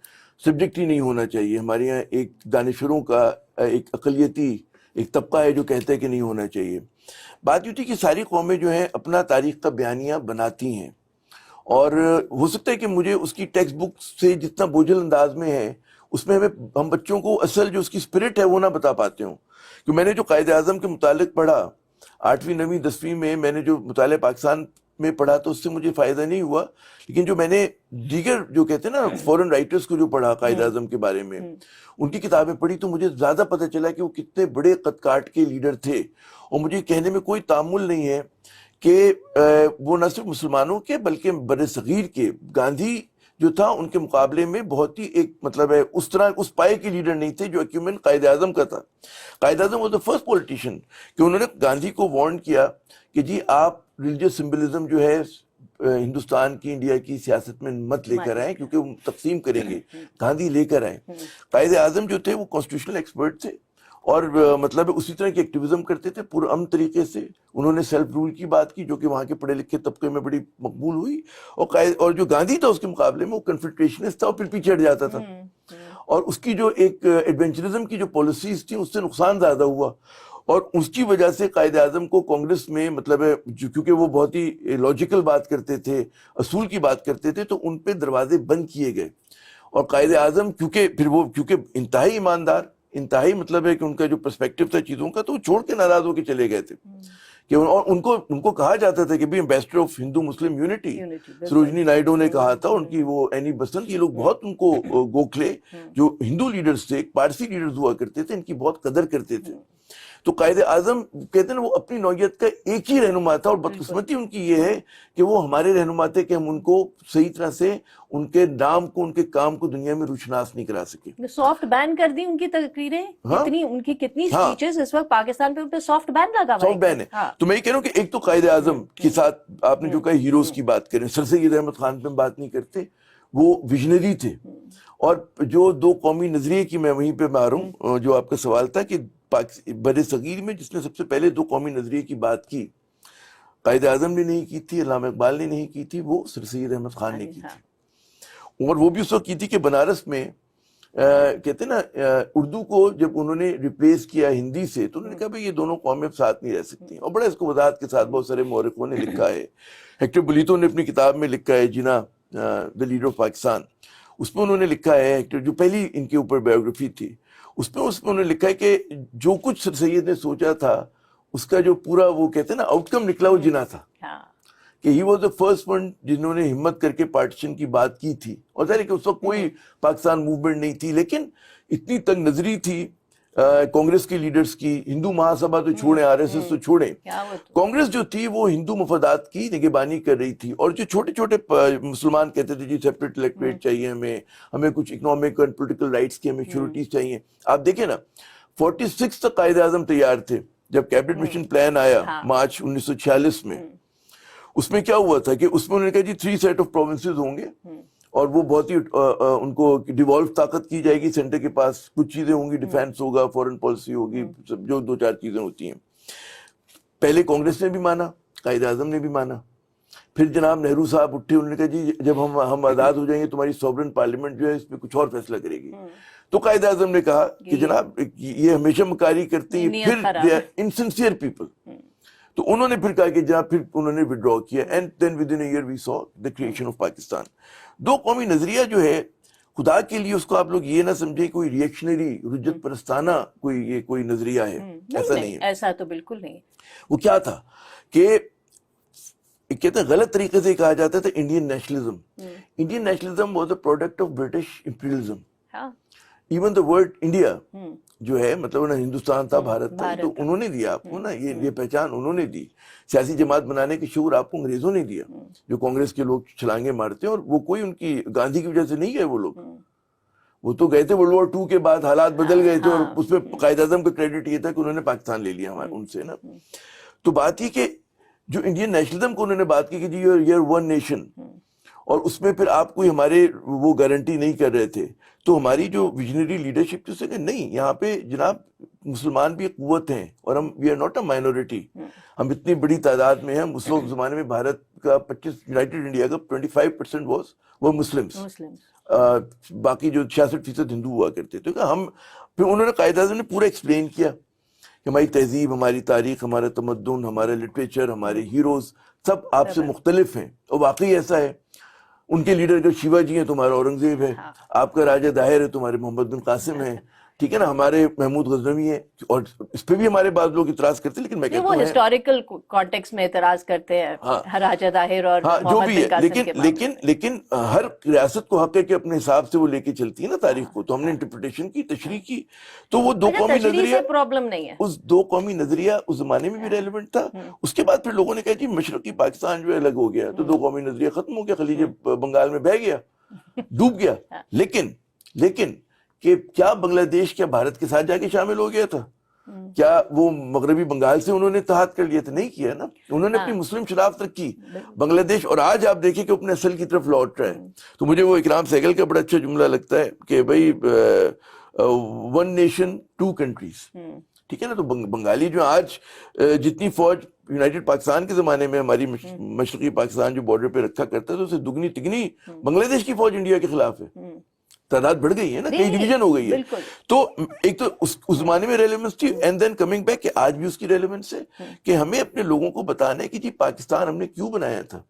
سبجیکٹ ہی نہیں ہونا چاہیے. ہمارے یہاں ایک دانشوروں کا ایک اقلیتی ایک طبقہ ہے جو کہتا ہے کہ نہیں ہونا چاہیے. بات یہ تھی کہ ساری قومیں جو ہیں اپنا تاریخ کا بیانیہ بناتی ہیں, اور ہو سکتا ہے کہ مجھے اس کی ٹیکسٹ بک سے جتنا بوجھل انداز میں ہے اس میں ہم بچوں کو اصل جو اس کی اسپرٹ ہے وہ نہ بتا پاتے ہوں. کہ میں نے جو قائد اعظم کے متعلق پڑھا 8ویں 9ویں 10ویں میں نے جو مطالعہ پاکستان میں پڑھا تو اس سے مجھے فائدہ نہیں ہوا, لیکن جو میں نے دیگر جو کہتے ہیں نا فورن رائٹرز کو جو پڑھا قائد اعظم کے بارے میں, ان کی کتابیں پڑھی تو مجھے زیادہ پتہ چلا کہ وہ کتنے بڑے قد کاٹ کے لیڈر تھے. اور مجھے کہنے میں کوئی تعامل نہیں ہے کہ وہ نہ صرف مسلمانوں کے بلکہ بر صغیر کے گاندھی جو تھا ان کے مقابلے میں بہت ہی ایک مطلب ہے اس طرح اس پائے کے لیڈر نہیں تھے جو ایکیومن قائد اعظم کا تھا. Quaid Azam was the first politician کہ انہوں نے گاندھی کو وارن کیا کہ جی آپ ریلیجیس سمبلزم جو ہے ہندوستان کی انڈیا کی سیاست میں مت لے کر آئیں کیونکہ وہ تقسیم کریں گے. گاندھی لے کر آئیں. قائد اعظم جو تھے وہ کانسٹیٹیوشنل ایکسپرٹ تھے اور مطلب اسی طرح کی ایکٹیویزم کرتے تھے پرامن طریقے سے. انہوں نے سیلف رول کی بات کی جو کہ وہاں کے پڑھے لکھے طبقے میں بڑی مقبول ہوئی. اور جو گاندھی تھا اس کے مقابلے میں وہ کنفیڈریشنسٹ تھا اور پھر پیچھے ہٹ جاتا تھا. اور اس کی جو ایک ایڈونچرزم کی جو پالیسیز تھیں اس سے نقصان زیادہ ہوا. اور اس کی وجہ سے قائد اعظم کو کانگریس میں مطلب ہے کیونکہ وہ بہت ہی لاجیکل بات کرتے تھے, اصول کی بات کرتے تھے, تو ان پہ دروازے بند کیے گئے. اور قائد اعظم کیونکہ انتہائی ایماندار, انتہائی مطلب ہے کہ ان کا جو پرسپیکٹو تھا چیزوں کا, تو وہ چھوڑ کے ناراض ہو کے چلے گئے تھے. کہ اور ان کو کہا جاتا تھا کہ بھی ambassador of Hindu Muslim unity Sarojini Naidu نے کہا تھا. ان کی وہ اینی بسنت, یہ لوگ بہت ان کو گوکھلے جو ہندو لیڈرز تھے, پارسی لیڈرز ہوا کرتے تھے, ان کی بہت قدر کرتے تھے. تو قائد اعظم کہتے ہیں وہ اپنی نوعیت کا ایک ہی رہنما تھا, اور بدقسمتی ان کی یہ ہے کہ وہ ہمارے رہنما تھے کہ ہم ان کو صحیح طرح سے ان کے نام کو, ان کے کام کو دنیا میں روشناس نہیں کرا سکے.
سافٹ بین کر دی ان کی تقریریں, ان کی کتنی سپیچز اس وقت پاکستان پہ ان پہ سافٹ بین لگا ہوا ہے.
سافٹ بین ہے. تو میں یہ کہہ رہا ہوں کہ ایک تو قائد اعظم کے ساتھ آپ نے جو کہا ہیروز کی بات کریں, سر سید احمد خان پہ ہم بات نہیں کرتے, وہ ویژنری تھے. اور جو دو قومی نظریے کی میں وہیں پہ ماروں, جو آپ کا سوال تھا کہ بر صغیر میں جس نے سب سے پہلے دو قومی نظریے کی بات کی, قائد اعظم نے نہیں کی تھی, علامہ اقبال نے نہیں کی تھی, وہ سر سید احمد خان نے کی تھی. اور وہ بھی اس وقت کی تھی کہ بنارس میں کہتے ہیں نا اردو کو جب انہوں نے ریپلیس کیا ہندی سے, تو انہوں نے کہا بھائی یہ دونوں قومیں ساتھ نہیں رہ سکتی. اور بڑا اس کو وضاحت کے ساتھ بہت سارے مورخوں نے لکھا ہے. ہیکٹر بلیتو نے اپنی کتاب میں لکھا ہے جنا دا لیڈر آف پاکستان, اس میں انہوں نے لکھا ہے, ہیکٹر جو پہلی ان کے اوپر بایوگرافی تھی اس میں انہوں نے لکھا ہے کہ جو کچھ سر سید نے سوچا تھا اس کا جو پورا وہ کہتے ہیں نا آؤٹ کم نکلا وہ جنا تھا. کہ he was the first one جنہوں نے ہمت کر کے پارٹیشن کی بات کی تھی. اور ظاہر ہے کہ اس وقت کوئی پاکستان موومنٹ نہیں تھی, لیکن اتنی تنگ نظری تھی کانگریس کے لیڈرز کی. ہندو مہا سبھا تو چھوڑیں, آر ایس ایس تو چھوڑیں, کانگریس جو تھی وہ ہندو مفادات کی نگہبانی کر رہی تھی. اور جو چھوٹے چھوٹے مسلمان کہتے تھے جی سیپریٹ الیکٹوریٹ چاہیے ہمیں کچھ اکنامک اینڈ پولیٹیکل رائٹس کی ہمیں شیورٹیز چاہیے. آپ دیکھیں نا 46 تک قائد اعظم تیار تھے جب کیبنٹ مشن پلان آیا مارچ 1946 میں. اس میں کیا ہوا تھا کہ اس میں انہوں نے کہا جی 3 سیٹ آف پروونسز ہوں گے اور وہ بہت ہی ان کو ڈیوالو طاقت کی جائے گی سینٹر کے پاس. کچھ چیزیں ہوں گی, ڈیفینس ہوگا, فورن پالیسی ہوگی, جو 2-4 چیزیں ہوتی ہیں. پہلے کانگریس نے بھی مانا, قائد اعظم نے بھی مانا. پھر جناب نہرو صاحب اٹھے, انہوں نے کہا جی جب ہم آزاد ہو جائیں گے تمہاری سوورن پارلیمنٹ جو ہے اس پہ کچھ اور فیصلہ کرے گی. تو قائد اعظم نے کہا کہ جناب یہ ہمیشہ مکاری کرتی ہیں, پھر دے آر انسنسیئر پیپل. تو انہوں نے پھر کہا کہ جناب پھر انہوں نے ودرا کیا, and then within a year we saw the creation of Pakistan. دو قومی نظریہ جو ہے خدا کے لیے اس کو آپ لوگ یہ نہ سمجھے کوئی ریئیکشنری رجت پرستانہ کوئی نظریہ ہے, ایسا نہیں ہے.
ایسا تو بالکل نہیں.
وہ کیا تھا کہ کہتے ہیں غلط طریقے سے کہا جاتا تھا Indian nationalism. Indian nationalism was a product of British imperialism. Even the word India جو ہے مطلب نا ہندوستان تھا, بھارت تھا, تو انہوں نے دیا آپ کو نا یہ پہچان انہوں نے دی. سیاسی جماعت بنانے کے شعور آپ کو انگریزوں نے دیا, جو کانگریس کے لوگ چھلانگے مارتے ہیں. اور وہ کوئی ان کی گاندھی کی وجہ سے نہیں گئے وہ لوگ, وہ تو گئے تھے World War II کے بعد, حالات بدل گئے تھے. اور اس میں قائد اعظم کا کریڈٹ یہ تھا کہ انہوں نے پاکستان لے لیا ہمارے ان سے نا. تو بات یہ کہ جو انڈین نیشنلزم کو انہوں نے بات کی کہ جی یو آر ون نیشن, اور اس میں پھر آپ کوئی ہمارے وہ گارنٹی نہیں کر رہے تھے. تو ہماری جو ویژنری لیڈرشپ تھی, کہ نہیں یہاں پہ جناب مسلمان بھی ایک قوت ہیں, اور ہم we are not a minority. ہم اتنی بڑی تعداد میں ہیں. اس وقت زمانے میں بھارت کا 25 یونائٹیڈ انڈیا کا 25% وہ مسلمس, باقی جو 66% ہندو ہوا کرتے تھے. ہم پھر انہوں نے قائد اعظم نے پورا ایکسپلین کیا کہ ہماری تہذیب, ہماری تاریخ, ہمارا تمدن, ہمارا لٹریچر, ہمارے ہیروز سب آپ سے مختلف ہیں. اور واقعی ایسا ہے. ان کے لیڈر کا شیوا جی ہیں, تمہارا اورنگزیب ہے. آپ کا راجہ داہر ہے, تمہارے محمد بن قاسم ہیں. ٹھیک ہے نا, ہمارے محمود غزنوی ہیں, اور اس پہ بھی ہمارے بعض لوگ اعتراض کرتے ہیں, لیکن میں کہتا
وہ
ہوں
ہسٹوریکل کانٹیکس میں اعتراض کرتے ہیں, راجہ طاہر اور محمد بن قاسم کے معاملے میں.
لیکن ہر ریاست کو حق ہے کہ اپنے حساب سے وہ لے کے چلتی ہے نا تاریخ کو, تو ہم نے انٹرپریٹیشن کی, تشریح کی, تو وہ دو قومی نظریہ
پرابلم نہیں ہے,
اس دو قومی نظریہ اس زمانے میں بھی ریلیونٹ تھا. اس کے بعد پھر لوگوں نے کہا جی مشرقی پاکستان جو ہے الگ ہو گیا, تو دو قومی نظریہ ختم ہو گیا, خلیج بنگال میں بہہ گیا, ڈوب گیا. لیکن کہ کیا بنگلہ دیش کیا بھارت کے ساتھ جا کے شامل ہو گیا تھا؟ کیا وہ مغربی بنگال سے انہوں نے اتحاد کر لیا تھا؟ نہیں کیا نا, انہوں نے اپنی مسلم شناخت رکھی بنگلہ دیش, اور آج آپ دیکھیں کہ اپنے اصل کی طرف لوٹ رہا ہے. تو مجھے وہ اکرام سہگل کا بڑا اچھا جملہ لگتا ہے کہ بھائی ون نیشن ٹو کنٹریز, ٹھیک ہے نا. تو بنگالی جو آج جتنی فوج یونائٹڈ پاکستان کے زمانے میں ہماری مشرقی پاکستان جو بارڈر پہ رکھا کرتا ہے, تو اسے دگنی تگنی بنگلہ دیش کی فوج انڈیا کے خلاف ہے. تعداد بڑھ گئی ہے نا, کئی ڈویژن ہو گئی ہے. تو ایک تو اس زمانے میں ریلیونس تھی, اینڈ دین کمنگ بیک کہ آج بھی اس کی ریلیونس ہے کہ ہمیں اپنے لوگوں کو بتانا ہے کہ جی پاکستان ہم نے کیوں بنایا تھا,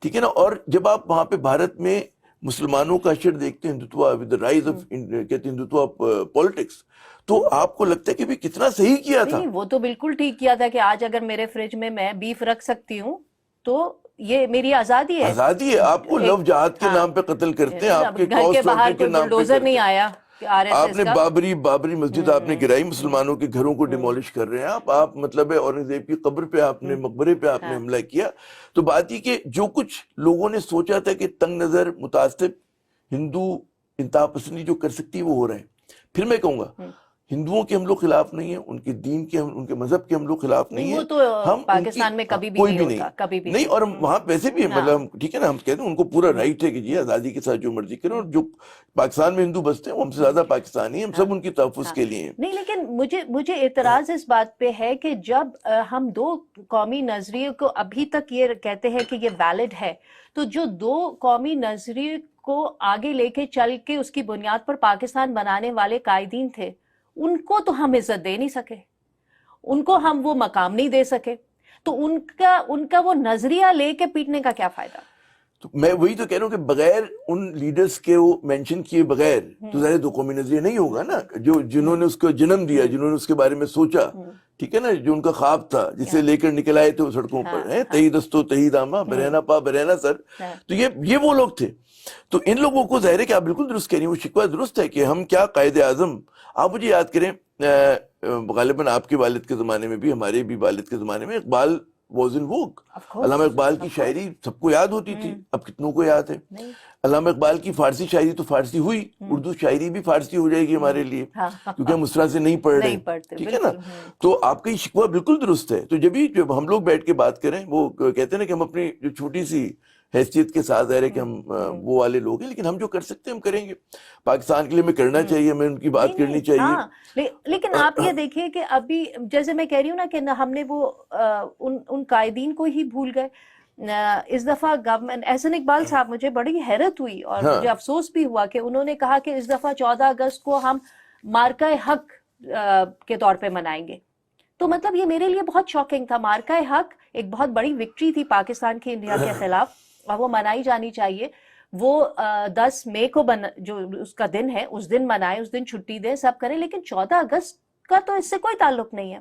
ٹھیک ہے نا. اور جب آپ وہاں پہ بھارت میں مسلمانوں کا اشر دیکھتے ہیں, Hindutva with the rise of کہتے ہیں ہندوتوا پالیٹکس, تو آپ کو لگتا ہے کہ بھی کتنا صحیح کیا تھا.
وہ تو بالکل ٹھیک کیا تھا کہ آج اگر میرے فریج میں بیف رکھ سکتی ہوں تو یہ میری آزادی ہے.
آزادی ہے. آپ کو لو جہاد کے نام پہ قتل کرتے ہیں, آپ کے
گھر کے باہر کوئی بلڈوزر نہیں آیا,
آپ نے بابری مسجد آپ نے گرائی, مسلمانوں کے گھروں کو ڈیمولش کر رہے ہیں آپ مطلب ہے اورنگزیب کی قبر پہ آپ نے, مقبرے پہ آپ نے حملہ کیا. تو بات یہ کہ جو کچھ لوگوں نے سوچا تھا کہ تنگ نظر متعصب ہندو انتہا پسندی جو کر سکتی وہ ہو رہے ہیں. پھر میں کہوں گا ہندوؤں کے ہم لوگ خلاف نہیں ہیں, ان کے دین کے ان کے مذہب کے ہم لوگ خلاف نہیں ہیں.
وہ تو پاکستان میں کبھی بھی نہیں ہوتا, کبھی بھی
نہیں. اور وہاں ویسے بھی مطلب ٹھیک ہے نا, ہم کہتے ہیں ان کو پورا رائٹ ہے کہ جی آزادی کے ساتھ جو مرضی کریں, اور جو پاکستان میں ہندو بستے ہیں وہ ہم سے زیادہ پاکستانی ہیں, ہم سب ان کی تحفظ کے لیے ہیں.
نہیں, لیکن مجھے اعتراض اس بات پہ ہے کہ جب ہم دو قومی نظریے کو ابھی تک یہ کہتے ہیں کہ یہ ویلڈ ہے, تو جو دو قومی نظریے کو آگے لے کے چل کے اس کی بنیاد پر پاکستان بنانے والے قائدین تھے, ان کو تو ہم عزت دے نہیں سکے, ان کو ہم وہ مقام نہیں دے سکے, تو ان کا وہ نظریہ لے کے پیٹنے کا کیا فائدہ؟
تو میں وہی تو کہہ رہا ہوں کہ بغیر ان لیڈرز کے وہ مینشن کیے بغیر تو ظاہر دو قومی نظریہ نہیں ہوگا نا. جنہوں نے اس کو جنم دیا, جنہوں نے اس کے بارے میں سوچا, ٹھیک ہے نا, جو ان کا خواب تھا جسے لے کر نکل آئے تھے وہ سڑکوں پر, تہی دستو تہی داما برہنا پا برہنا سر, تو یہ وہ لوگ تھے. تو ان لوگوں کو ظاہر ہے کہ آپ بالکل درست کہہ رہی ہیں, وہ شکوہ درست ہے کہ ہم کیا قائد اعظم. آپ مجھے یاد کریں غالباً آپ کے والد کے زمانے میں بھی, ہمارے بھی والد کے زمانے میں اقبال واز ان ووگ. علامہ اقبال کی شاعری سب کو یاد ہوتی تھی, اب کتنوں کو یاد ہے. علامہ اقبال کی فارسی شاعری تو فارسی ہوئی, اردو شاعری بھی فارسی ہو جائے گی ہمارے لیے, کیونکہ ہم اس طرح سے نہیں پڑھ رہے, ٹھیک ہے نا. تو آپ کا یہ شکوہ بالکل درست ہے. تو جب ہم لوگ بیٹھ کے بات کریں, وہ کہتے ہیں نا کہ ہم اپنی جو چھوٹی سی حیثیت کے ساتھ ظاہر ہے کہ ہم وہ والے لوگ ہیں, لیکن ہم جو کر سکتے ہیں ہم کریں گے. پاکستان کے لیے ہمیں کرنا چاہیے, ہمیں ان کی بات کرنی چاہیے.
لیکن آپ یہ دیکھیے کہ ابھی جیسے میں کہہ رہی ہوں نا کہ ہم نے وہ ان قائدین کو ہی بھول گئے. اس دفعہ گورنمنٹ, احسن اقبال صاحب, مجھے بڑی حیرت ہوئی اور مجھے افسوس بھی ہوا کہ انہوں نے کہا کہ اس دفعہ 14 اگست کو ہم مارکہ حق کے طور پہ منائیں گے. تو مطلب یہ میرے لیے بہت شاکنگ تھا. مارکہ حق ایک بہت بڑی وکٹری تھی پاکستان کی انڈیا کے خلاف, اور وہ منائی جانی چاہیے. وہ 10 مئی کو جو اس کا دن ہے اس دن منائیں, اس دن چھٹی دیں, سب کریں, لیکن 14 اگست کا تو اس سے کوئی تعلق نہیں ہے.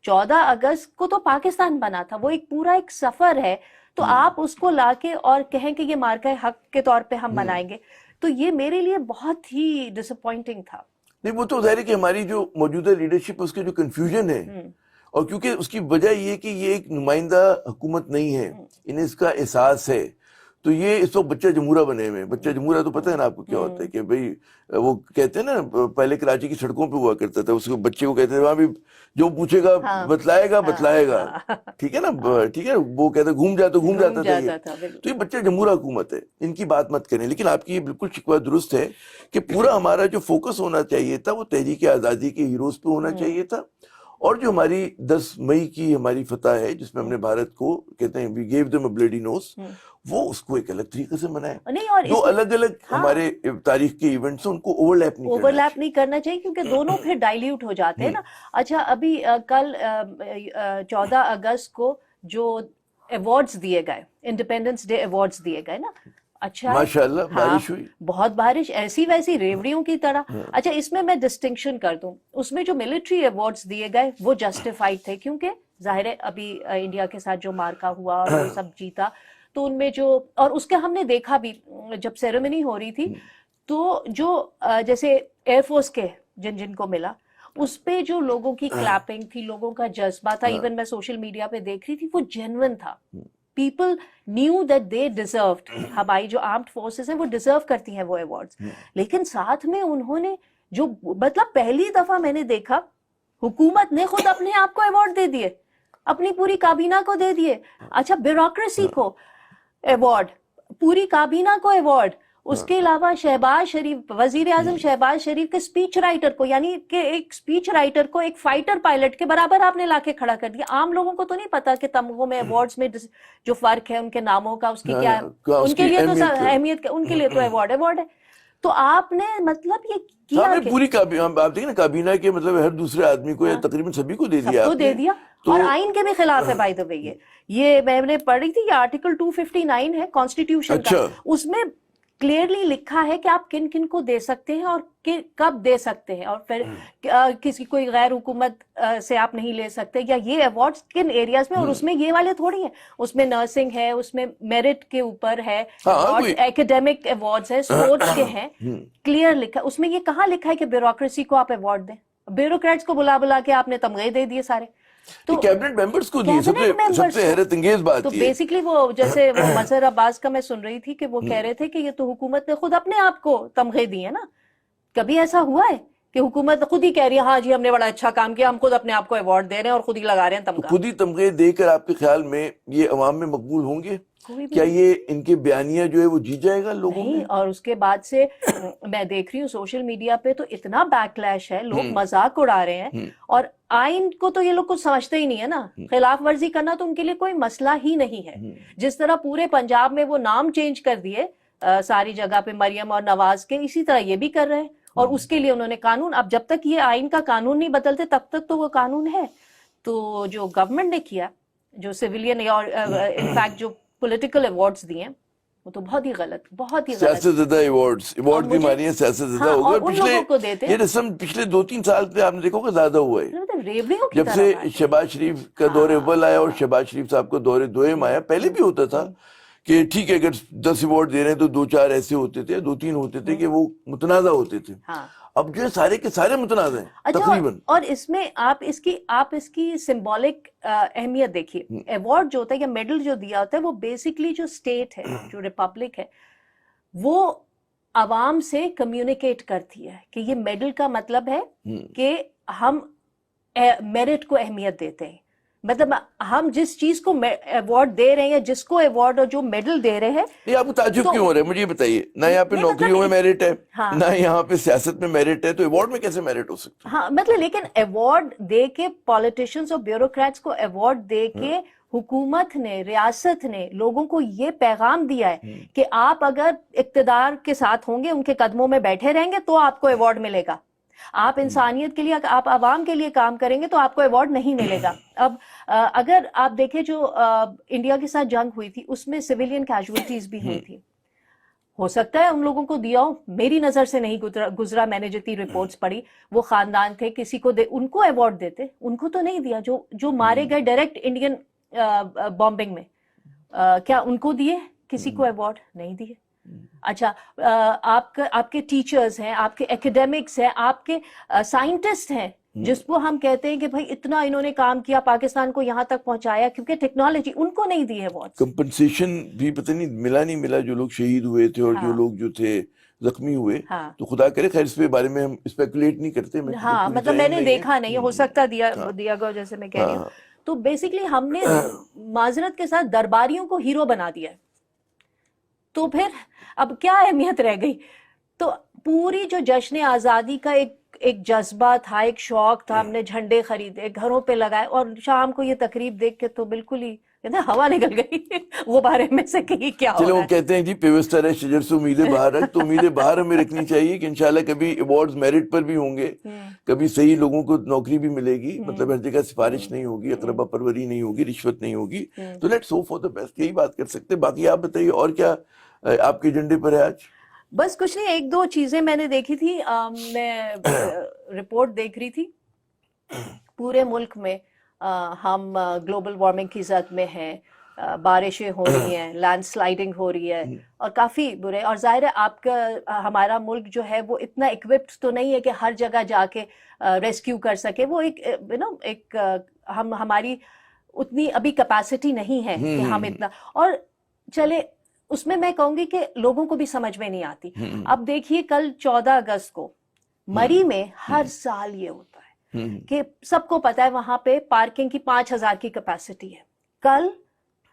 14 اگست کو تو پاکستان بنا تھا, وہ ایک پورا ایک سفر ہے. تو آپ اس کو لا کے اور کہیں کہ یہ مارکہ حق کے طور پہ ہم منائیں گے, تو یہ میرے لیے بہت ہی ڈس اپوائنٹنگ تھا.
نہیں, وہ تو ظاہر ہے کہ ہماری جو موجودہ لیڈرشپ اس کے جو کنفیوژن ہے, اور کیونکہ اس کی وجہ یہ کہ یہ ایک نمائندہ حکومت نہیں ہے, انہیں اس کا احساس ہے. تو یہ اس وقت بچہ جمہورہ بنے ہوئے ہیں. بچہ جمہورہ تو پتہ ہے نا آپ کو کیا ہوتا ہے, کہ بھئی وہ کہتے ہیں نا پہلے کراچی کی سڑکوں پہ ہوا کرتا تھا, اس کو بچے کو کہتے ہیں وہاں بھی جو پوچھے گا بتلائے گا, ٹھیک ہے نا, ٹھیک ہے, وہ کہتے ہیں گھوم جاتا تھا یہ. تو یہ بچہ جمہورہ حکومت ہے, ان کی بات مت کریں. لیکن آپ کی یہ بالکل شکوہ درست ہے کہ پورا ہمارا جو فوکس ہونا چاہیے تھا وہ تحریک آزادی کے ہیروز پہ ہونا چاہیے تھا. اور جو ہماری 10 مئی کی ہماری فتح ہے, جس میں ہم نے بھارت کو کہتے ہیں we gave them a bloody nose, وہ اس کو ایک الگ طریقے سے منائے. دو الگ الگ ہمارے تاریخ کے ایونٹس ان کو اوورلیپ
نہیں کرنا چاہیے, کیونکہ دونوں پھر ڈائلیوٹ ہو جاتے ہیں نا. اچھا, ابھی کل 14 اگست کو جو ایوارڈز دیے گئے, انڈیپینڈنس ڈے ایوارڈز دیے گئے نا, اچھا
ماشاءاللہ بارش ہوئی,
بہت بارش, ایسی ویسی ریوڑیوں کی طرح. اچھا اس میں ڈسٹنکشن کر دوں, اس میں جو ملٹری ایوارڈز دیے گئے وہ جسٹیفائڈ تھے, کیونکہ ظاہر ہے ابھی انڈیا کے ساتھ جو مارکا ہوا اور وہ سب جیتا, تو ان میں جو, اور اس کے ہم نے دیکھا بھی جب سیریمنی ہو رہی تھی, تو جو جیسے ایئر فورس کے جن کو ملا, اس پہ جو لوگوں کی کلیپنگ تھی, لوگوں کا جذبہ تھا, ایون میں سوشل میڈیا پہ دیکھ رہی تھی, وہ جینون تھا. People new that they deserved, ہماری جو آرمڈ فورسز ہیں وہ ڈیزرو کرتی ہیں وہ ایوارڈز. لیکن ساتھ میں انہوں نے جو, مطلب پہلی دفعہ میں نے دیکھا حکومت نے خود اپنے آپ کو ایوارڈ دے دیے, اپنی پوری کابینہ کو دے دیے. اچھا بیوروکریسی کو ایوارڈ, پوری کابینہ کو ایوارڈ. اس کے علاوہ شہباز شریف, وزیر اعظم شہباز شریف کے اسپیچ رائٹر کو, یعنی کہ ایک اسپیچ رائٹر کو ایک فائٹر پائلٹ کے برابر آپ نے لا کے کھڑا کر دیا. عام لوگوں کو تو نہیں پتا کہ تمغوں میں ایوارڈز میں جو فرق ہے ان کے ناموں کا, اس کی کیا, ان کے لیے تو اہمیت, ان کے لیے تو ایوارڈ ہے. تو آپ نے مطلب یہ کیا کہ
پوری آپ دیکھیں نا کابینہ کے مطلب ہر دوسرے آدمی کو یا تقریباً سبھی کو دے دیا,
اور آئین کے بھی خلاف ہے بائی دا وے. یہ میں نے پڑھی تھی, یہ آرٹیکل 259 ہے کانسٹیٹیوشن کا, اس میں کلیئرلی لکھا ہے کہ آپ کن کن کو دے سکتے ہیں اور کب دے سکتے ہیں, اور پھر کسی کوئی غیر حکومت سے آپ نہیں لے سکتے, یا یہ ایوارڈز کن ایریاز میں. اور اس میں یہ والے تھوڑی ہیں, اس میں نرسنگ ہے, اس میں میرٹ کے اوپر ہے, ایکیڈیمک ایوارڈز ہیں, اسپورٹس کے ہیں, کلیئر لکھا. اس میں یہ کہاں لکھا ہے کہ بیوروکریسی کو آپ ایوارڈ دیں؟ بیوروکریٹس کو بلا کے آپ نے تمغے دے دیے سارے.
تو کیبنٹ ممبرز کو دی, سب سے حیرت انگیز بات.
تو بیسکلی وہ جیسے وہ مظہر عباس کا میں سن رہی تھی کہ وہ کہہ رہے تھے کہ یہ تو حکومت نے خود اپنے آپ کو تمغے دیے نا. کبھی ایسا ہوا ہے کہ حکومت خود ہی کہہ رہی ہے ہاں جی ہم نے بڑا اچھا کام کیا, ہم خود اپنے آپ کو ایوارڈ دے رہے ہیں اور خود ہی لگا رہے ہیں تمغہ؟
خود ہی تمغے دے کر آپ کے خیال میں یہ عوام میں مقبول ہوں گے؟ کیا یہ ان کے بیانیہ جو ہے وہ جی جائے گا لوگوں میں؟
اور اس کے بعد سے میں دیکھ رہی ہوں سوشل میڈیا پہ تو اتنا بیک لیش ہے, لوگ مذاق اڑا رہے ہیں, اور آئین کو تو یہ لوگ کچھ سمجھتے ہی نہیں ہے نا. خلاف ورزی کرنا تو ان کے لیے کوئی مسئلہ ہی نہیں ہے. جس طرح پورے پنجاب میں وہ نام چینج کر دیے ساری جگہ پہ مریم اور نواز کے, اسی طرح یہ بھی کر رہے ہیں. اور اس کے لیے انہوں نے قانون, اب جب تک یہ آئین کا قانون نہیں بدلتے تب تک تو وہ قانون ہے. تو جو گورنمنٹ نے کیا, جو سویلین اور انفیکٹ جو پولیٹیکل ایوارڈز دیے وہ تو بہت ہی غلط, بہت ہی غلط.
سیاست زدہ ایوارڈ بھی مانی ہے, سیاست زدہ ہو گئے. یہ رسم پچھلے 2-3 سال سے آپ نے دیکھو کہ زیادہ ہوا ہے. جب سے شہباز شریف کا دور اول آیا اور شہباز شریف صاحب کا دور دوئم آیا, پہلے بھی ہوتا تھا کہ ٹھیک ہے اگر 10 ایوارڈ دے رہے ہیں تو 2-4 ایسے ہوتے تھے, 2-3 ہوتے تھے کہ وہ متنازع ہوتے تھے. اب جو ہے سارے کے سارے متنازع ہیں تقریباً.
اور اس میں آپ اس کی سمبولک اہمیت دیکھیے. ایوارڈ جو ہوتا ہے یا میڈل جو دیا ہوتا ہے وہ بیسکلی جو اسٹیٹ ہے, جو ریپبلک ہے, وہ عوام سے کمیونیکیٹ کرتی ہے کہ یہ میڈل کا مطلب ہے کہ ہم میرٹ کو اہمیت دیتے ہیں. مطلب ہم جس چیز کو ایوارڈ دے رہے ہیں یا جس کو ایوارڈ اور جو میڈل دے رہے ہیں.
یہ آپ کو تعجب کیوں ہو رہا ہے مجھے یہ بتائیے؟ نہ یہاں پہ نوکریوں میں میرٹ ہے, نہ یہاں پہ سیاست میں میرٹ ہے, تو ایوارڈ میں کیسے میرٹ ہو سکتا ہے؟
ہاں مطلب لیکن ایوارڈ دے کے پالیٹیشنز اور بیوروکریٹس کو ایوارڈ دے کے حکومت نے, ریاست نے لوگوں کو یہ پیغام دیا ہے کہ آپ اگر اقتدار کے ساتھ ہوں گے, ان کے قدموں میں بیٹھے رہیں گے تو آپ کو ایوارڈ ملے گا. آپ انسانیت کے لیے, آپ عوام کے لیے کام کریں گے تو آپ کو ایوارڈ نہیں ملے گا. اب اگر آپ دیکھیں جو انڈیا کے ساتھ جنگ ہوئی تھی اس میں سویلین کیجولٹیز بھی ہوئی تھی. ہو سکتا ہے ان لوگوں کو دیا ہو, میری نظر سے نہیں گزرا, میں نے جتنی رپورٹس پڑھی وہ خاندان تھے, کسی کو ان کو ایوارڈ دیتے, ان کو تو نہیں دیا. جو مارے گئے ڈائریکٹ انڈین بامبنگ میں, کیا ان کو دیے کسی کو ایوارڈ؟ نہیں دیے. اچھا آپ کے ٹیچرز ہیں, آپ کے ایکیڈیمکس ہیں, آپ کے سائنٹسٹ ہیں جس کو ہم کہتے ہیں کہ بھائی اتنا انہوں نے کام کیا, پاکستان کو یہاں تک پہنچایا, کیونکہ ٹیکنالوجی, ان کو نہیں دی ہے ایوارڈ.
کمپنسیشن بھی پتہ نہیں ملا جو لوگ شہید ہوئے تھے اور جو لوگ جو تھے زخمی ہوئے. تو خدا کرے خیر اس بارے میں ہم اسپیکولیٹ نہیں کرتے.
ہاں مطلب میں نے دیکھا نہیں, ہو سکتا دیا گیا جیسے میں کہہ رہی ہوں. تو بیسکلی ہم نے معذرت کے ساتھ درباریوں کو ہیرو بنا دیا ہے. تو پھر اب کیا اہمیت رہ گئی؟ تو پوری جو جشن آزادی کا ایک جذبہ تھا, ایک شوق تھا, ہم نے جھنڈے خریدے, گھروں پہ لگائے, اور شام کو یہ تقریب دیکھ کے تو بالکل ہی ہوا نکل گئی وہ بارے میں سے کہ کیا
چلو وہ کہتے ہیں جی پیوستہ رہ شجر سے امیدیں باہر رکھ, تو امیدیں باہر ہمیں رکھنی چاہیے کہ انشاءاللہ کبھی ایوارڈز میرٹ پر بھی ہوں گے, کبھی صحیح لوگوں کو نوکری بھی ملے گی, مطلب ہر جگہ سفارش نہیں ہوگی, اقربا پروری نہیں ہوگی, رشوت نہیں ہوگی. تو let's hope for the best, یہی بات کر سکتے. باقی آپ بتائیے اور کیا آپ کے ایجنڈے پر ہے آج؟
بس کچھ نہیں, ایک دو چیزیں میں نے دیکھی تھی. میں رپورٹ دیکھ رہی تھی, پورے ملک میں ہم گلوبل وارمنگ کی زد میں ہیں, بارشیں ہو رہی ہیں, لینڈ سلائڈنگ ہو رہی ہے, اور کافی برے. اور ظاہر ہے آپ کا ہمارا ملک جو ہے وہ اتنا اکوپڈ تو نہیں ہے کہ ہر جگہ جا کے ریسکیو کر سکے. وہ ایک ہماری اتنی ابھی کیپیسٹی نہیں ہے کہ ہم اتنا. اور چلے اس میں کہوں گی کہ لوگوں کو بھی سمجھ میں نہیں آتی. اب دیکھیے کل 14 اگست کو مری میں ہر سال یہ ہوتا ہے کہ سب کو پتا ہے وہاں پہ پارکنگ کی 5000 کی کیپیسٹی ہے. کل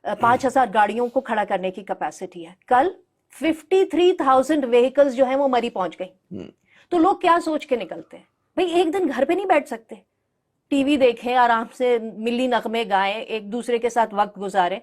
5000 گاڑیوں کو کھڑا کرنے کی کیپیسٹی ہے. کل 53,000 وہیکلز جو ہیں وہ مری پہنچ گئی. تو لوگ کیا سوچ کے نکلتے ہیں؟ بھئی ایک دن گھر پہ نہیں بیٹھ سکتے؟ ٹی وی دیکھیں, آرام سے ملی نغمے گائیں, ایک دوسرے کے ساتھ وقت گزاریں.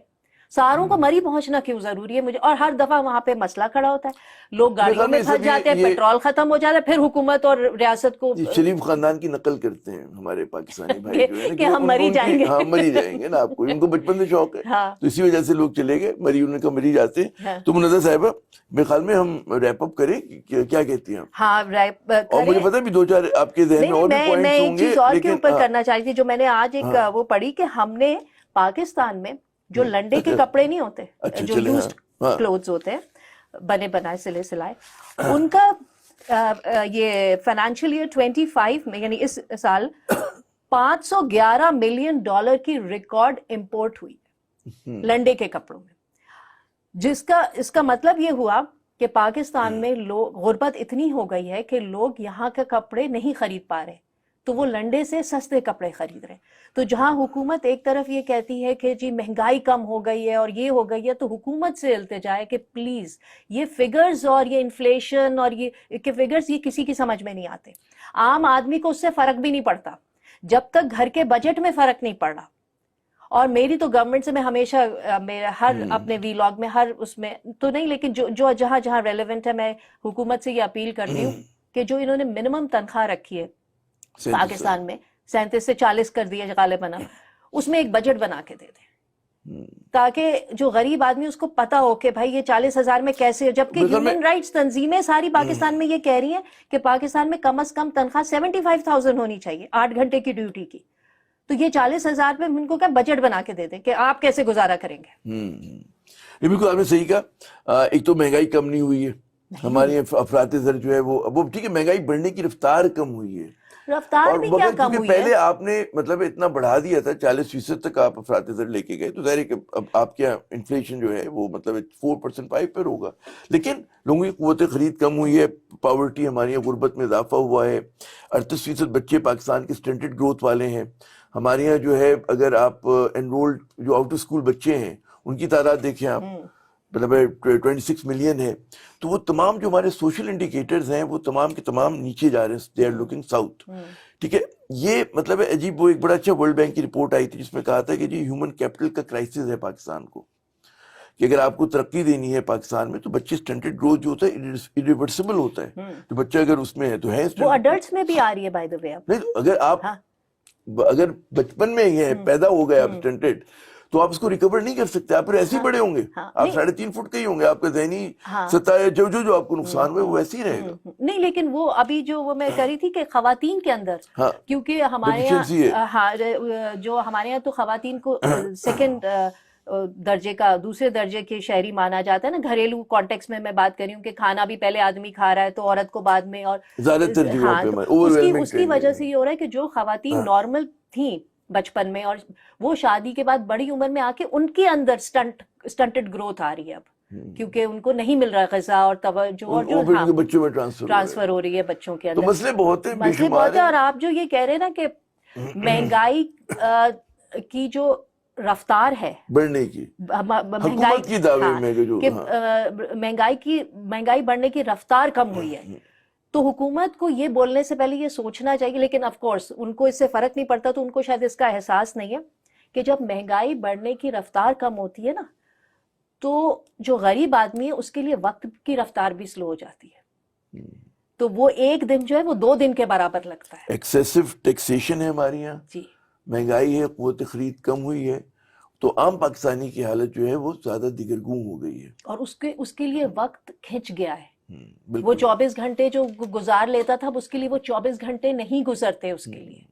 ساروں کو مری پہنچنا کیوں ضروری ہے مجھے؟ اور ہر دفعہ وہاں پہ مسئلہ کھڑا ہوتا ہے, لوگ گاڑیوں میں پھنس جاتے ہیں, پیٹرول ختم ہو جاتا ہے, پھر حکومت اور ریاست کو
شریف خاندان کی نقل کرتے ہیں ہمارے پاکستانی بھائی جو ہے
کہ ہم مری جائیں گے.
ہاں مری جائیں گے نا, آپ کو ان کو بچپن سے شوق ہے, تو اسی وجہ سے لوگ چلے گئے مری, انہوں نے کہا مری جاتے ہیں. تو منزہ صاحبہ میرے خیال میں ہم ریپ اپ کریں, کیا کہتی ہیں؟
ہاں ریپ,
اور مجھے پتا ہے بھی 2-4 آپ کے ذہن میں اور بھی پوائنٹس ہوں گے.
میں ایک چیز اور کے اوپر کرنا چاہتی تھی جو میں نے آج ایک وہ پڑھی کہ ہم نے پاکستان میں جو لنڈے کے کپڑے نہیں ہوتے, جو یوزڈ کلوتھز ہوتے ہیں بنے بنائے سلے سلائے, ان کا یہ فائنینشیل ایئر 25 میں یعنی اس سال $511 ملین کی ریکارڈ امپورٹ ہوئی لنڈے کے کپڑوں میں. اس کا مطلب یہ ہوا کہ پاکستان میں غربت اتنی ہو گئی ہے کہ لوگ یہاں کے کپڑے نہیں خرید پا رہے, تو وہ لنڈے سے سستے کپڑے خرید رہے. تو جہاں حکومت ایک طرف یہ کہتی ہے کہ جی مہنگائی کم ہو گئی ہے اور یہ ہو گئی ہے, تو حکومت سے التجا ہے کہ پلیز یہ فگرز اور یہ انفلیشن اور یہ کہ فگرز یہ کسی کی سمجھ میں نہیں آتے. عام آدمی کو اس سے فرق بھی نہیں پڑتا جب تک گھر کے بجٹ میں فرق نہیں پڑ رہا. اور میری تو گورنمنٹ سے میں ہمیشہ ہر اپنے ویلاگ میں ہر اس میں تو نہیں, لیکن جو جہاں جہاں ریلیونٹ ہے میں حکومت سے یہ اپیل کرتی ہوں کہ جو انہوں نے منیمم تنخواہ رکھی ہے پاکستان میں 37 سے 40 کر دیا غالباً, اس میں ایک بجٹ بنا کے دے دیں تاکہ جو غریب آدمی اس کو پتا ہو کہ بھائی یہ 40,000 میں کیسے. جبکہ ہیومن رائٹس تنظیمیں ساری پاکستان میں یہ کہہ رہی ہیں کہ پاکستان میں کم از کم تنخواہ 75,000 ہونی چاہیے 8 گھنٹے کی ڈیوٹی کی. تو یہ 40,000 میں ان کو کیا بجٹ بنا کے دے دیں کہ آپ کیسے گزارا کریں گے.
یہ بالکل آپ نے صحیح کہا. ایک تو مہنگائی کم نہیں ہوئی ہے, ہماری افراط زر جو ہے وہ ٹھیک ہے, مہنگائی بڑھنے کی رفتار کم ہوئی ہے.
رفتار بھی کیا کم ہوئی ہے,
پہلے آپ نے مطلب اتنا بڑھا دیا تھا 40% تک آپ افراط زر لے کے گئے, تو ظاہر ہے کہ اب آپ کیا انفلیشن جو ہے وہ مطلب 4% 5 پر ہوگا. لیکن لوگوں کی قوت خرید کم ہوئی ہے, پاورٹی ہماری یہاں غربت میں اضافہ ہوا ہے, 38% بچے پاکستان کے سٹنٹڈ گروتھ والے ہیں. ہمارے یہاں جو ہے اگر آپ انرولڈ جو آؤٹ آف اسکول بچے ہیں ان کی تعداد دیکھیں آپ, مطلب 26 ملین ہے. تو وہ تمام جو ہمارے سوشل انڈیکیٹرز ہیں وہ تمام کے تمام نیچے جا رہے ہیں, دے آر لوکنگ ساؤتھ. ٹھیک ہے, یہ مطلب ہے عجیب. وہ ایک بڑا اچھا ورلڈ بینک کی رپورٹ آئی تھی جس میں کہا تھا کہ جی ہیومن کیپٹل کا کرائسس ہے پاکستان کو, کہ اگر آپ کو ترقی دینی ہے پاکستان میں تو بچے سٹنٹڈ گروتھ جو ہوتا ہے ایریورسبل ہوتا ہے. تو بچہ اگر اس میں ہے تو ہے,
وہ اڈلٹس میں بھی آ رہی ہے بائی دی وے.
نہیں, اگر بچپن میں ہی ہے, پیدا ہو گئے آپ سٹنٹڈ, تو آپ اس کو ریکور نہیں کر سکتے. آپ پھر ایسے ہی بڑے ہوں گے, آپ 3.5 فٹ کے ہی ہوں گے, آپ کا ذہنی سطح جو آپ کو نقصان ہوئے وہ ویسے ہی رہے گا.
نہیں, لیکن وہ ابھی جو وہ میں کہہ رہی تھی کہ خواتین کے اندر, کیونکہ ہمارے یہاں جو ہمارے یہاں تو خواتین کو سیکنڈ درجے کا, دوسرے درجے کے شہری مانا جاتا ہے نا. گھریلو کانٹیکس میں بات کر رہی ہوں کہ کھانا بھی پہلے آدمی کھا رہا ہے تو عورت کو بعد میں, اور اس کی وجہ سے یہ ہو رہا ہے کہ جو خواتین نارمل تھیں بچپن میں اور وہ شادی کے بعد بڑی عمر میں آ کے ان کے اندر سٹنٹڈ گروتھ آ رہی ہے اب, کیونکہ ان کو نہیں مل رہا غذا اور توجہ, اور جو
بچوں میں
ٹرانسفر ہو رہی ہے بچوں کے اندر.
تو مسئلے بہت
ہیں. اور آپ جو یہ کہہ رہے ہیں نا کہ مہنگائی کی جو رفتار ہے
بڑھنے کی, حکومت کی دعوے میں
کہ مہنگائی بڑھنے کی رفتار کم ہوئی ہے, تو حکومت کو یہ بولنے سے پہلے یہ سوچنا چاہیے. لیکن آف کورس ان کو اس سے فرق نہیں پڑتا, تو ان کو شاید اس کا احساس نہیں ہے کہ جب مہنگائی بڑھنے کی رفتار کم ہوتی ہے نا, تو جو غریب آدمی ہے اس کے لیے وقت کی رفتار بھی سلو ہو جاتی ہے. تو وہ ایک دن جو ہے وہ 2 دن کے برابر لگتا ہے.
ایکسیسو ٹیکسیشن ہے ہمارے یہاں,
جی,
مہنگائی ہے, قوت خرید کم ہوئی ہے, تو عام پاکستانی کی حالت جو ہے وہ زیادہ دیگرگوں ہو گئی ہے،
اور اس کے لیے وقت کھنچ گیا ہے. وہ
بالکل
24 گھنٹے جو گزار لیتا تھا اس کے لیے وہ 24 گھنٹے نہیں گزرتے اس کے لیے.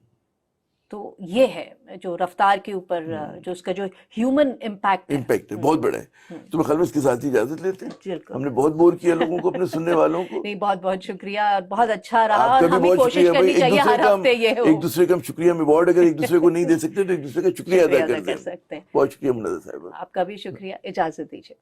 تو یہ ہے جو رفتار کے اوپر جو اس کا جو ہیومن امپیکٹ
ہے بہت بڑا ہے. تو میں خیال میں اس کے ساتھ ہی اجازت لیتے ہیں، ہم نے بہت بور کیا لوگوں کو، اپنے سننے والوں کو.
نہیں، بہت بہت شکریہ، اور بہت اچھا رہا،
آپ
اور
کا بھی
ہمیں
بہت
کوشش
شکریہ.
کرنی چاہیے ہر ہفتے یہ ہو.
ایک دوسرے کا ہم شکریہ میں ایوارڈ اگر ایک دوسرے کو نہیں دے سکتے تو ایک دوسرے کا شکریہ ادا
کر
کر
سکتے ہیں.
بہت شکریہ منازا صاحبہ.
آپ کا بھی شکریہ. اجازت دیجیے.